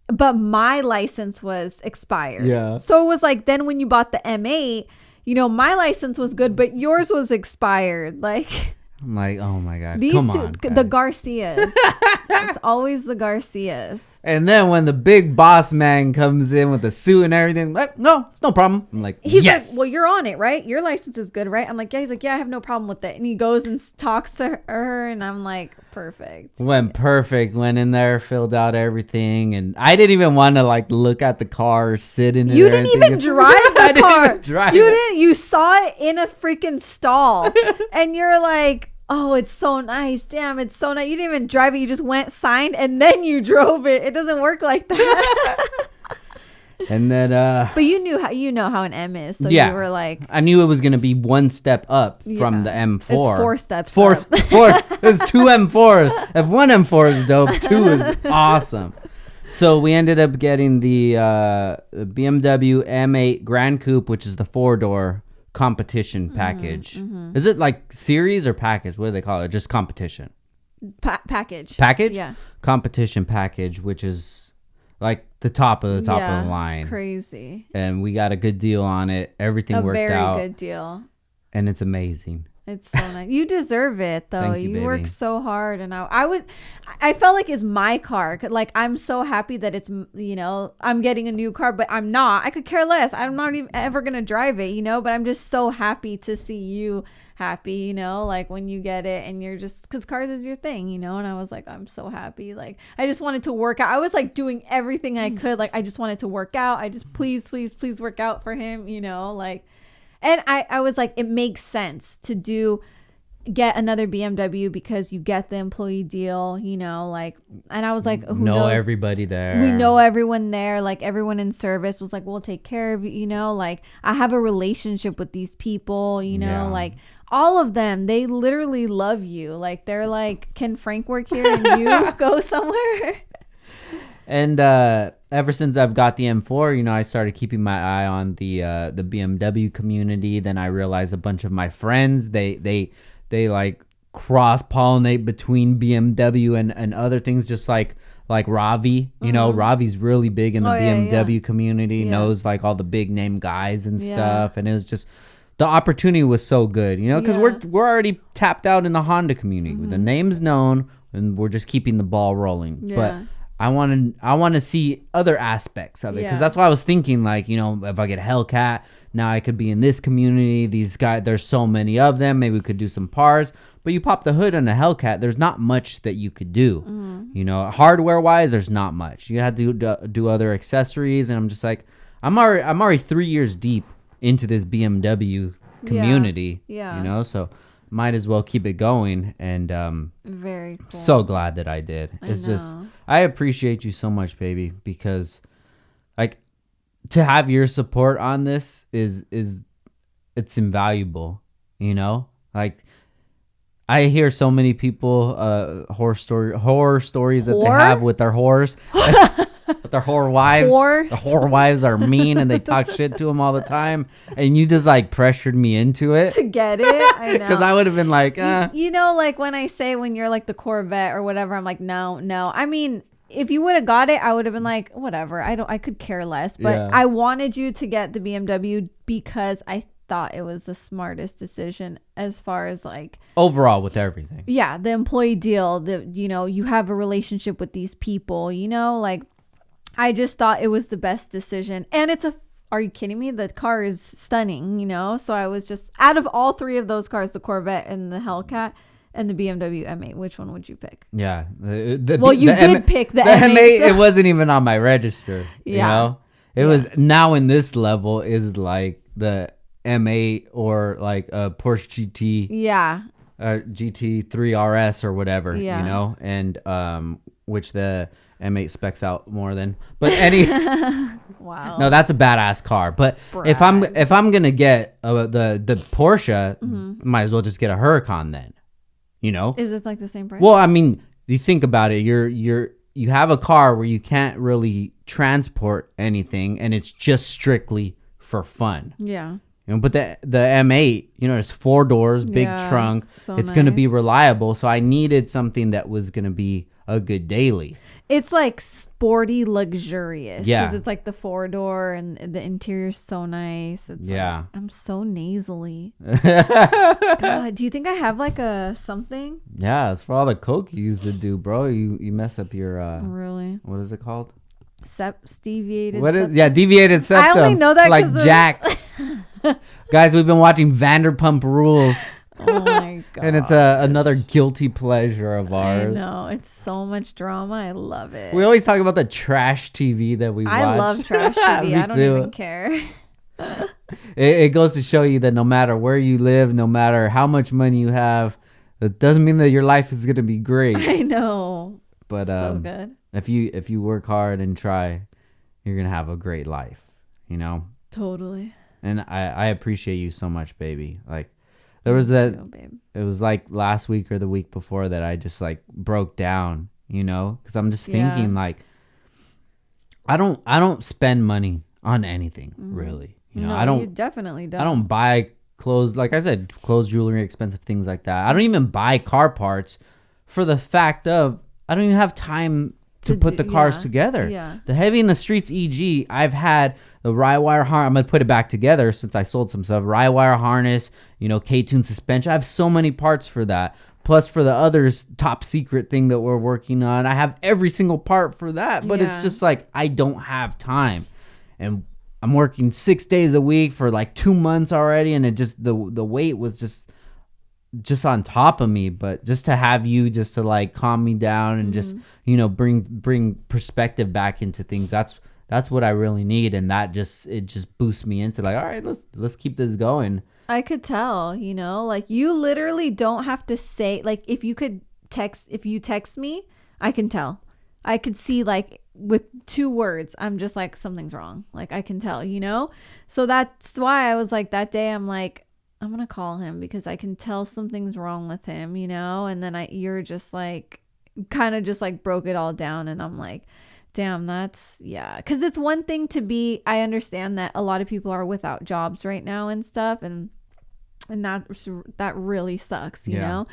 But my license was expired. Yeah. So it was like, then when you bought the M8, my license was good, but yours was expired. Like, I'm like, oh my God, these come two, on, the Garcias. It's always the Garcias. And then when the big boss man comes in with the suit and everything, like, no, it's no problem. I'm like, he's yes. like, well, you're on it, right? Your license is good, right? I'm like, yeah. He's like, yeah, I have no problem with it. And he goes and talks to her, and I'm like, perfect. Went perfect. Went in there, filled out everything, and I didn't even want to like look at the car or sit in it. You didn't even drive the car. You didn't. You saw it in a freaking stall, and you're like, "Oh, it's so nice. Damn, it's so nice." You didn't even drive it. You just went, signed, and then you drove it. It doesn't work like that. And then, but you know how an M is, so yeah, you were like, I knew it was gonna be one step up from the M4. It's 4 steps. Four. Up. There's 2 M4s. If one M4 is dope, 2 is awesome. So we ended up getting the BMW M8 Grand Coupe, which is the 4-door competition package. Mm-hmm. Is it like series or package? What do they call it? Just competition. Package. Package. Yeah. Competition package, which is like the top of the line. Crazy. And we got a good deal on it. Everything worked out. A very good deal. And it's amazing. It's so nice. You deserve it, though. Thank you work so hard, and I felt like it's my car. Like, I'm so happy that it's, I'm getting a new car, but I'm not. I could care less. I'm not even ever gonna drive it, but I'm just so happy to see you happy, like when you get it and you're just, because cars is your thing, and I was like, I'm so happy. Like, I just wanted to work out. I was like doing everything I could. Like, I just wanted to work out. I just please work out for him, like. And I was like, it makes sense to get another BMW because you get the employee deal, like, and I was like, who knows? Everybody there. We know everyone there. Like, everyone in service was like, we'll take care of you, like, I have a relationship with these people, like all of them, they literally love you. Like, they're like, can Frank work here and you go somewhere? And ever since I've got the M4, I started keeping my eye on the BMW community. Then I realized a bunch of my friends, they like cross-pollinate between BMW and other things, just like Ravi. Ravi's really big in the BMW community, knows like all the big name guys and stuff. And it was just, the opportunity was so good, because we're already tapped out in the Honda community. The name's known, and we're just keeping the ball rolling. But I want to see other aspects of it, because that's why I was thinking, like, if I get Hellcat, now I could be in this community. These guys, there's so many of them. Maybe we could do some parts. But you pop the hood on a Hellcat, there's not much that you could do. Hardware wise, there's not much. You have to do other accessories, and I'm just like, I'm already 3 years deep into this BMW community. So might as well keep it going. And very cool. So glad that I did. I appreciate you so much, baby, because like, to have your support on this is it's invaluable. Like, I hear so many people horror stories that they have with their whores. With their whore wives. The whore wives are mean and they talk shit to them all the time. And you just like pressured me into it. To get it? I know. Because I would have been like, like when you're like the Corvette or whatever, I'm like, no. I mean, if you would have got it, I would have been like, whatever. I could care less. But I wanted you to get the BMW because I thought it was the smartest decision as far as like overall with everything. Yeah, the employee deal, you have a relationship with these people, like, I just thought it was the best decision. And are you kidding me? The car is stunning, So I was just, out of all 3 of those cars, the Corvette and the Hellcat and the BMW M8, which one would you pick? Yeah. You did pick the M8. It wasn't even on my register, It was now in this level is like the M8 or like a Porsche GT. Yeah. GT3 RS or whatever, and which the M8 specs out more than, but wow. No, that's a badass car. But if I'm gonna get the Porsche, might as well just get a Huracan then, Is it like the same price? Well, I mean, you think about it, you have a car where you can't really transport anything, and it's just strictly for fun. Yeah. But the M8, it's 4 doors, big trunk. So it's going to be reliable. So I needed something that was going to be a good daily. It's like sporty, luxurious. Yeah. Because it's like the 4-door and the interior's so nice. It's like, I'm so nasally. God, do you think I have like a something? Yeah, it's for all the coke you used to do, bro. You mess up your... really? What is it called? Deviated deviated septum. I only know that like Jax. Guys, we've been watching Vanderpump Rules. Oh my god. And it's another guilty pleasure of ours. I know. It's so much drama. I love it. We always talk about the trash TV that we watch. I love trash TV. Me I don't too. even care. It goes to show you that no matter where you live, no matter how much money you have, it doesn't mean that your life is going to be great. I know. But so good. if you work hard and try, you're going to have a great life, you know? Totally. And I appreciate you so much, baby. Like there was that, babe. It was like last week or the week before that I just like broke down, you know? Because I'm just thinking like, I don't spend money on anything really. You know, no, you definitely don't. I don't buy clothes, like I said, clothes, jewelry, expensive things like that. I don't even buy car parts for the fact of I don't even have time to put the cars together. Yeah. The Heavy in the Streets EG, I've had the Rye-Wire harness. I'm going to put it back together since I sold some stuff. Rye-Wire harness, you know, K-Tune suspension. I have so many parts for that. Plus for the others, top secret thing that we're working on, I have every single part for that. But it's just like I don't have time. And I'm working 6 days a week for like 2 months already, and it just the weight was just on top of me. But just to have you just to like calm me down and just, you know, bring perspective back into things, that's what I really need. And that just boosts me into like, all right, let's keep this going. I could tell, you know, like you literally don't have to say, like if you text me, I can tell. I could see like with 2 words, I'm just like, something's wrong. Like I can tell, you know? So that's why I was like, that day I'm like, I'm going to call him because I can tell something's wrong with him, you know? And then you're just like, kind of just like broke it all down. And I'm like, damn, that's, yeah. Cause it's one thing to be, I understand that a lot of people are without jobs right now and stuff. And that really sucks, you know?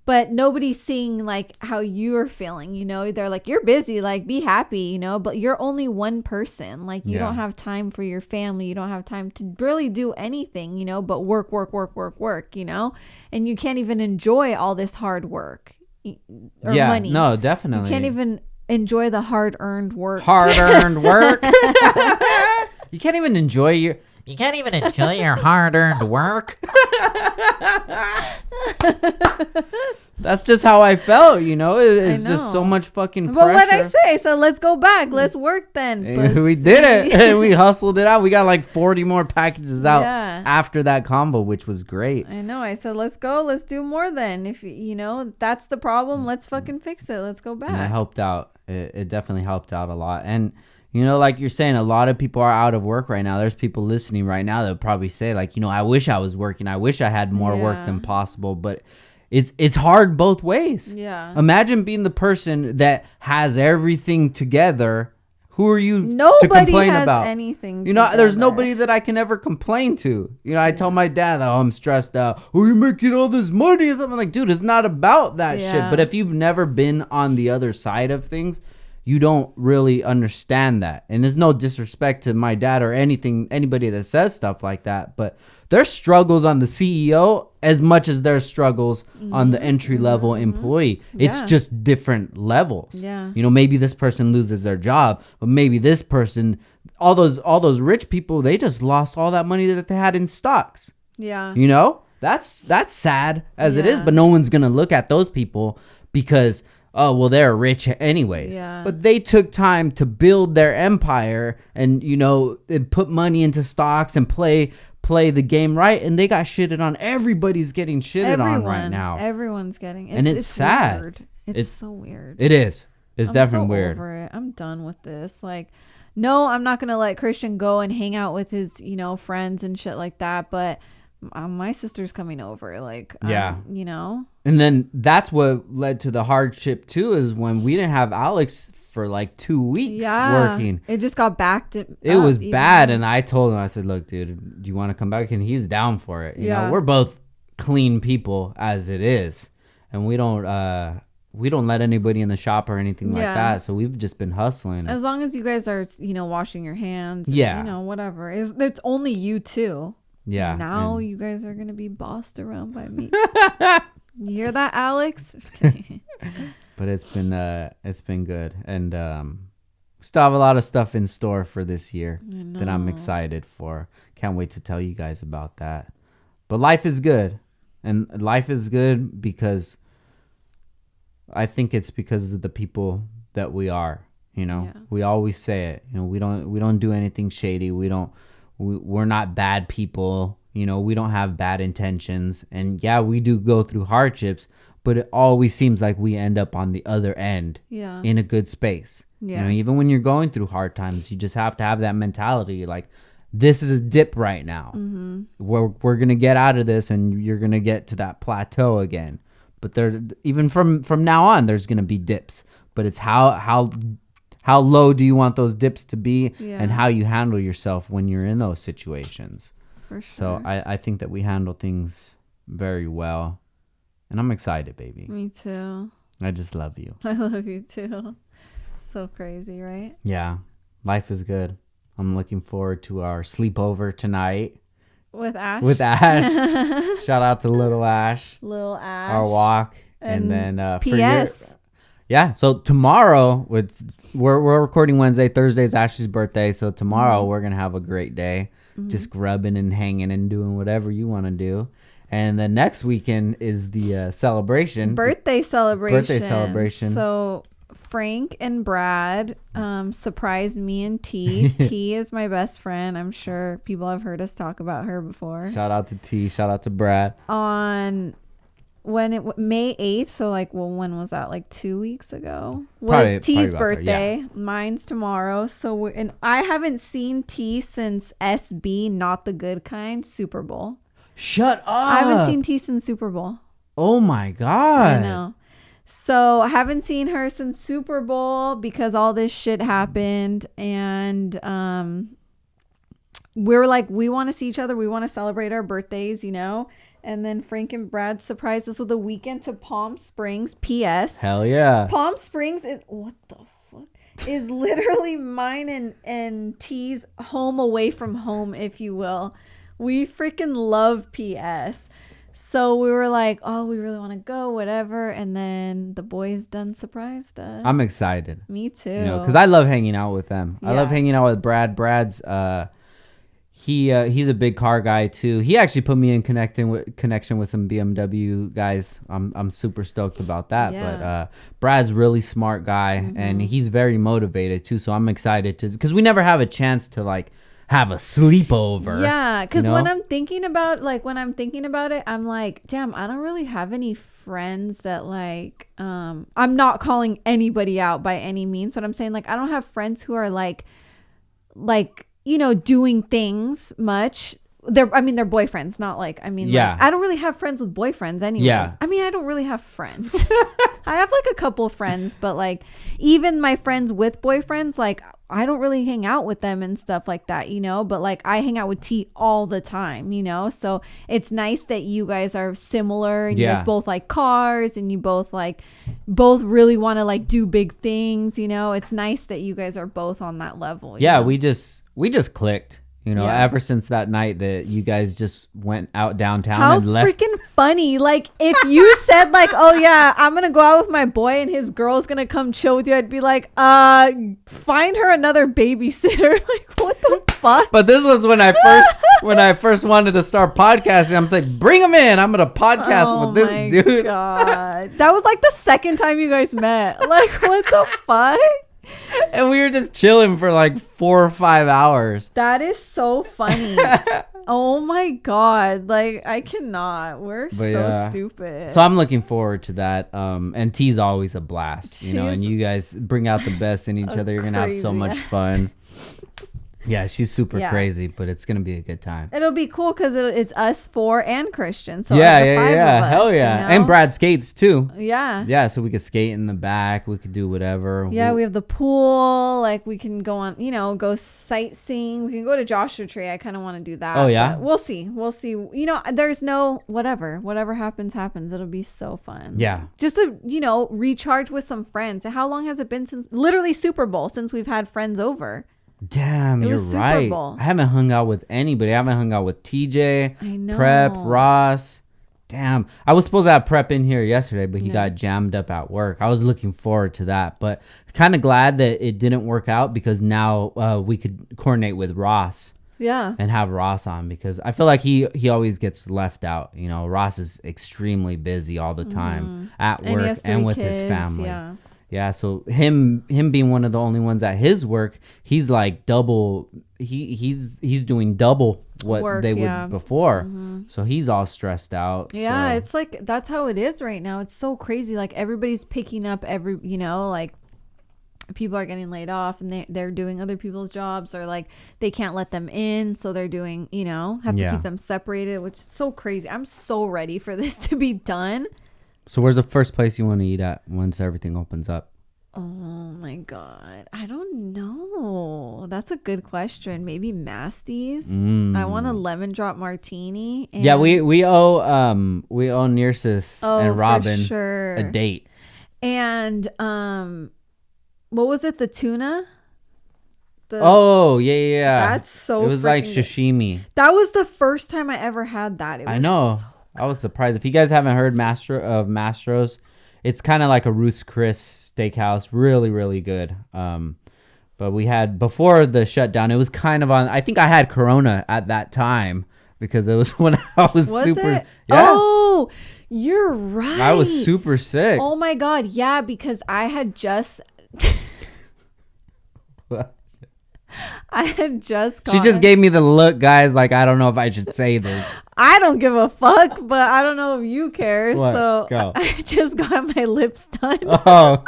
But nobody's seeing like how you're feeling, you know? They're like, you're busy, like be happy, you know? But you're only one person. Like you don't have time for your family. You don't have time to really do anything, you know, but work, you know? And you can't even enjoy all this hard work or money. No, definitely. You can't even enjoy the hard-earned work. Hard-earned work. You can't even enjoy your hard-earned work. That's just how I felt, you know. It's just so much fucking pressure. But what I say, so let's go back. Let's work then. We did it. We hustled it out. We got like 40 more packages out after that combo, which was great. I know. I said, let's go. Let's do more then. If, you know, that's the problem, let's fucking fix it. Let's go back. And it helped out. It definitely helped out a lot. And you know, like you're saying, a lot of people are out of work right now. There's people listening right now that probably say, like, you know, I wish I was working. I wish I had more work than possible. But it's hard both ways. Yeah. Imagine being the person that has everything together. Who are you to complain has about? Anything you know, together. There's nobody that I can ever complain to. You know, I tell my dad, oh, I'm stressed out. Oh, you're making all this money or something. Like, dude, it's not about that shit. But if you've never been on the other side of things, you don't really understand that. And there's no disrespect to my dad or anybody that says stuff like that, but there's struggles on the CEO as much as there's struggles on the entry-level employee. It's just different levels. Yeah. You know, maybe this person loses their job, but maybe this person, all those rich people, they just lost all that money that they had in stocks. Yeah. You know? That's sad as it is, but no one's going to look at those people because, oh, well, they're rich anyways. Yeah. But they took time to build their empire and, you know, put money into stocks and play the game right. And they got shitted on. Everybody's getting shitted on right now. Everyone's getting it. And it's sad. Weird. It's so weird. It is. It's definitely weird. Over it. I'm done with this. Like, no, I'm not going to let Christian go and hang out with his, you know, friends and shit like that. But my sister's coming over. Like, you know. And then that's what led to the hardship too, is when we didn't have Alex for like 2 weeks working. It just got backed. It was bad. And I told him, I said, look, dude, do you want to come back? And he's down for it. You know, we're both clean people as it is. And we don't let anybody in the shop or anything like that. So we've just been hustling. As long as you guys are, you know, washing your hands. And, you know, whatever. It's only you two. Yeah. And now you guys are going to be bossed around by me. You hear that, Alex? Just kidding. But it's been good. And still have a lot of stuff in store for this year that I'm excited for. Can't wait to tell you guys about that. But life is good. And life is good because I think it's because of the people that we are. We always say it. We don't do anything shady. We're not bad people. We don't have bad intentions. And yeah, we do go through hardships, but it always seems like we end up on the other end in a good space. Even when you're going through hard times, you just have to have that mentality. Like, this is a dip right now. Mm-hmm. We're going to get out of this, and you're going to get to that plateau again. But even from now on, there's going to be dips. But it's how low do you want those dips to be, and how you handle yourself when you're in those situations. For sure. So I think that we handle things very well. And I'm excited, baby. Me too. I just love you. I love you too. So crazy, right? Yeah. Life is good. I'm looking forward to our sleepover tonight. With Ash? With Ash. Shout out to little Ash. Little Ash. Our walk. And then P.S. Yeah, so tomorrow, we're recording Wednesday. Thursday's Ashley's birthday, so tomorrow we're going to have a great day. Just grubbing and hanging and doing whatever you want to do. And then next weekend is the celebration. Birthday celebration. So Frank and Brad surprised me and T. T is my best friend. I'm sure people have heard us talk about her before. Shout out to T. Shout out to Brad. On May 8th, so when was that? 2 weeks ago was T's birthday. Mine's tomorrow. So and I haven't seen T since SB, Not the Good Kind, Super Bowl. Shut up. I haven't seen T since Super Bowl. Oh my God. I know. So I haven't seen her since Super Bowl because all this shit happened, and we were like, we want to see each other, we want to celebrate our birthdays, And then Frank and Brad surprised us with a weekend to Palm Springs. P.S. Hell yeah. Palm Springs is, what the fuck? Is literally mine and T's home away from home, if you will. We freaking love P.S. So we were like, oh, we really want to go, whatever. And then the boys done surprised us. I'm excited. Me too. Because I love hanging out with them. Yeah. I love hanging out with Brad. Brad's... He's a big car guy too. He actually put me in connection with some BMW guys. I'm super stoked about that. Yeah. But Brad's really smart guy, and he's very motivated too. So I'm excited because we never have a chance to have a sleepover. Yeah, because when I'm thinking about it, I'm like, damn, I don't really have any friends that I'm not calling anybody out by any means, but I'm saying I don't have friends who are doing things much. They're boyfriends, not I don't really have friends with boyfriends anyways. Yeah. I don't really have friends. I have a couple friends, but even my friends with boyfriends, I don't really hang out with them and stuff like that, but I hang out with T all the time, so it's nice that you guys are similar, and you guys both like cars, and you both really want to do big things, it's nice that you guys are both on that level. Yeah, we just clicked, ever since that night that you guys just went out downtown. How and left. Freaking funny. If you said oh yeah, I'm going to go out with my boy and his girl's going to come chill with you, I'd be find her another babysitter. What the fuck? But this was when I first wanted to start podcasting. I'm just like, bring him in. I'm going to podcast with this dude. God. That was the second time you guys met. What the fuck? And we were just chilling for 4 or 5 hours. That is so funny. Oh my God. I cannot. We're so stupid. So I'm looking forward to that. And T's always a blast, and you guys bring out the best in each other. You're going to have so much fun. Yeah, she's super crazy, but it's going to be a good time. It'll be cool because it's us 4 and Christian. So yeah. Hell yeah. And Brad skates too. Yeah. Yeah, so we could skate in the back. We could do whatever. Yeah, we have the pool. We can go on, go sightseeing. We can go to Joshua Tree. I kind of want to do that. Oh, yeah? We'll see. There's no whatever. Whatever happens. It'll be so fun. Yeah. Just to, recharge with some friends. How long has it been since, literally Super Bowl, since we've had friends over? Damn, you're right. I haven't hung out with anybody. I haven't hung out with TJ, I know. Prep, Ross. Damn. I was supposed to have Prep in here yesterday, but he got jammed up at work. I was looking forward to that, but kind of glad that it didn't work out because now we could coordinate with Ross. Yeah. and have Ross on, because I feel like he always gets left out. You know, Ross is extremely busy all the time at And he work has and 3 with kids, his family. yeah. Yeah, so him being one of the only ones at his work, he's like double. He's doing double what Work, they yeah. would before. So he's all stressed out. Yeah, so. it's like that's how it is right now. It's so crazy. Like everybody's picking up like people are getting laid off and they're doing other people's jobs, or like they can't let them in, so they're doing, have to keep them separated, which is so crazy. I'm so ready for this to be done. So where's the first place you want to eat at once everything opens up? Oh my God. I don't know. That's a good question. Maybe Masty's. I want a lemon drop martini. And Yeah, we owe Nearsis and Robin for sure. a date. And what was it? The tuna? Yeah. That's so It was like freaking sashimi. That was the first time I ever had that. It was I know. I was surprised. If you guys haven't heard Mastro's, it's kind of like a Ruth's Chris steakhouse. Really, really good. But we had, before the shutdown, it was kind of on, I think I had Corona at that time because it was when I was super. It? Yeah. Oh, you're right. I was super sick. Oh my God. Yeah, because I had just. She just gave me the look, guys. Like, I don't know if I should say this. I don't give a fuck, but I don't know if you care. What? So Go. I just got my lips done. Oh.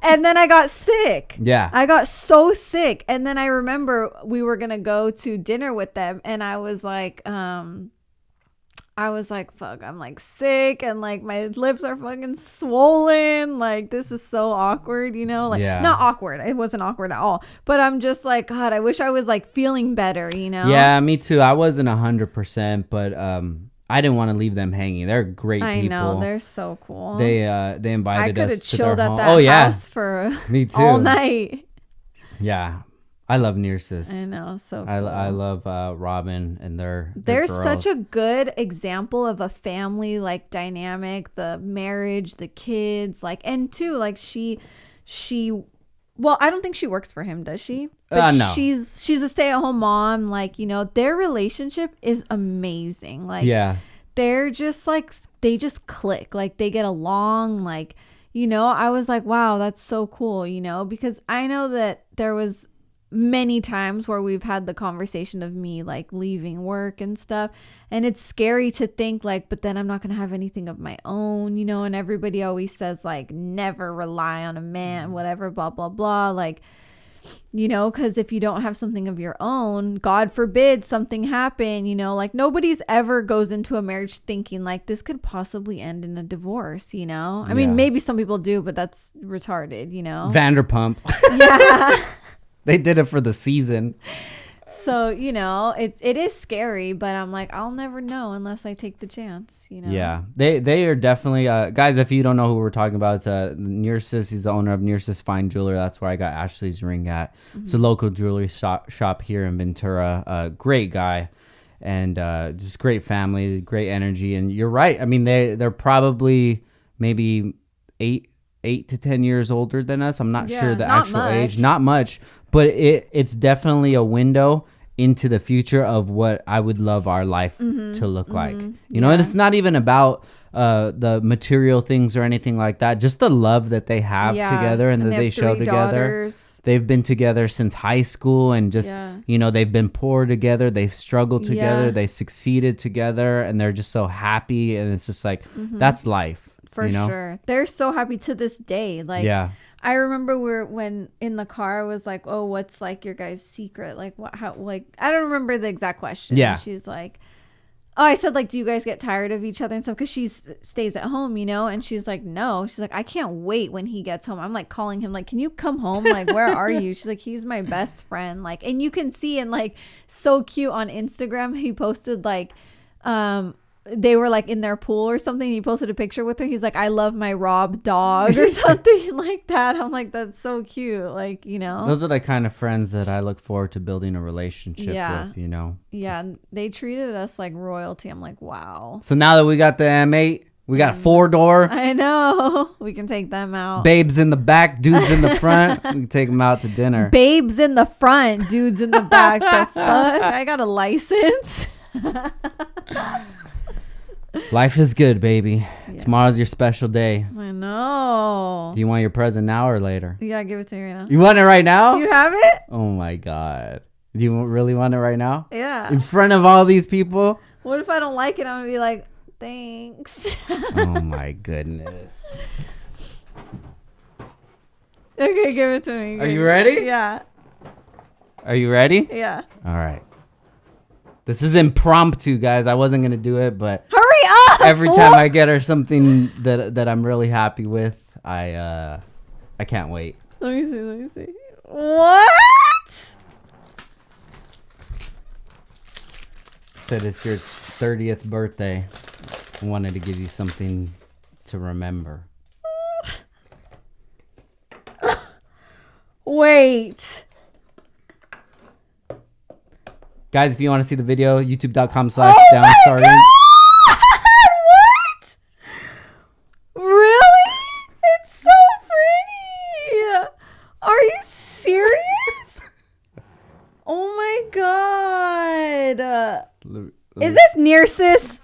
And then I got sick. Yeah. I got so sick. And then I remember we were going to go to dinner with them. And I was like, fuck, I'm like sick and like my lips are fucking swollen. Like this is so awkward, Like not awkward. It wasn't awkward at all. But I'm just like, God, I wish I was like feeling better, Yeah, me too. I wasn't 100%, but I didn't want to leave them hanging. They're great people. I know, they're so cool. They invited us to their home. I could have chilled at that house for me too. all night. Yeah. I love Nearsis. I know, so cool. I love Robin and their They're girls. such a good example of a family like dynamic, the marriage, the kids, like, and too, like she well, I don't think she works for him, does she? But no. She's a stay-at-home mom. Like, their relationship is amazing. Like, yeah, they're just like, they just click. Like, they get along. Like, I was like, wow, that's so cool, because I know that there was many times where we've had the conversation of me like leaving work and stuff, and it's scary to think like, but then I'm not gonna have anything of my own, and everybody always says like never rely on a man, whatever, blah blah blah, like, because if you don't have something of your own, God forbid something happen, like nobody's ever goes into a marriage thinking like this could possibly end in a divorce, I mean, maybe some people do, but that's retarded, Vanderpump. Yeah. They did it for the season. So, it is scary, but I'm like, I'll never know unless I take the chance, Yeah. They are definitely, guys, if you don't know who we're talking about, it's Nearsis. He's the owner of Nearsis Fine Jeweler. That's where I got Ashely's ring at. Mm-hmm. It's a local jewelry shop here in Ventura. Great guy. And just great family, great energy. And you're right. I mean, they're probably maybe 8 to 10 years older than us. I'm not sure the actual age. Not much. But it's definitely a window into the future of what I would love our life to look like. And it's not even about the material things or anything like that. Just the love that they have together and that they show together. They've been together since high school and just, they've been poor together. They've struggled together. They succeeded together and they're just so happy. And it's just like, that's life. For sure. They're so happy to this day. Like, I remember when in the car, I was like, oh, what's like your guys' secret? Like, I don't remember the exact question. Yeah. She's like, oh, I said, like, do you guys get tired of each other and stuff? Because she stays at home, And she's like, no. She's like, I can't wait when he gets home. I'm like calling him, like, can you come home? Like, where are you? She's like, he's my best friend. Like, and you can see, and like, so cute on Instagram, he posted like, they were like in their pool or something. He posted a picture with her. He's like, I love my Rob dog or something like that. I'm like, that's so cute. Like, those are the kind of friends that I look forward to building a relationship with, Yeah. They treated us like royalty. I'm like, wow. So now that we got the M8, We got a 4-door. I know. We can take them out. Babes in the back, dudes in the front. We can take them out to dinner. Babes in the front, dudes in the back. The fuck? I got a license. Life is good, baby. Yeah. Tomorrow's your special day. I know. Do you want your present now or later? You gotta give it to me right now. You want it right now? You have it? Oh my God. Do you really want it right now? Yeah. In front of all these people? What if I don't like it? I'm gonna be like, thanks. Oh my goodness. Okay, give it to me. Are you ready? Yeah. Are you ready? Yeah. All right. This is impromptu, guys. I wasn't gonna do it, but Hurry up! every time I get her something that I'm really happy with, I can't wait. Let me see. What? Said it's your 30th birthday. I wanted to give you something to remember. Wait. Guys, if you want to see the video, youtube.com/Downstar. Oh my God! What? Really? It's so pretty. Are you serious? Oh my God. Is this Nearsis?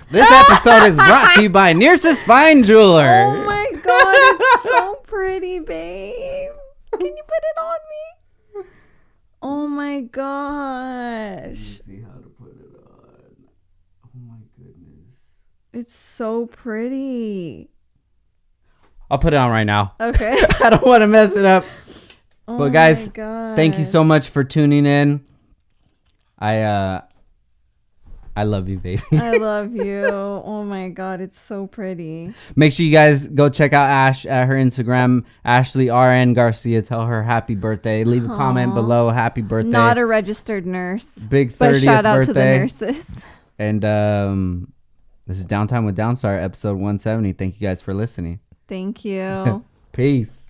This episode is brought to you by Nearsis Fine Jeweler. Oh my God, it's so pretty, babe. Can you put it on me? Oh my gosh. See how to put it on. Oh my goodness. It's so pretty. I'll put it on right now. Okay. I don't want to mess it up. Oh But guys, my God. thank you so much for tuning in. I love you, baby. I love you. Oh my God, it's so pretty. Make sure you guys go check out Ash at her Instagram, Ashely RN Garcia. Tell her happy birthday. Leave a comment below. Happy birthday. Not a registered nurse. Big 30th But shout out birthday. to the nurses. And this is Downtime with Downstar, episode 170. Thank you guys for listening. Thank you. Peace.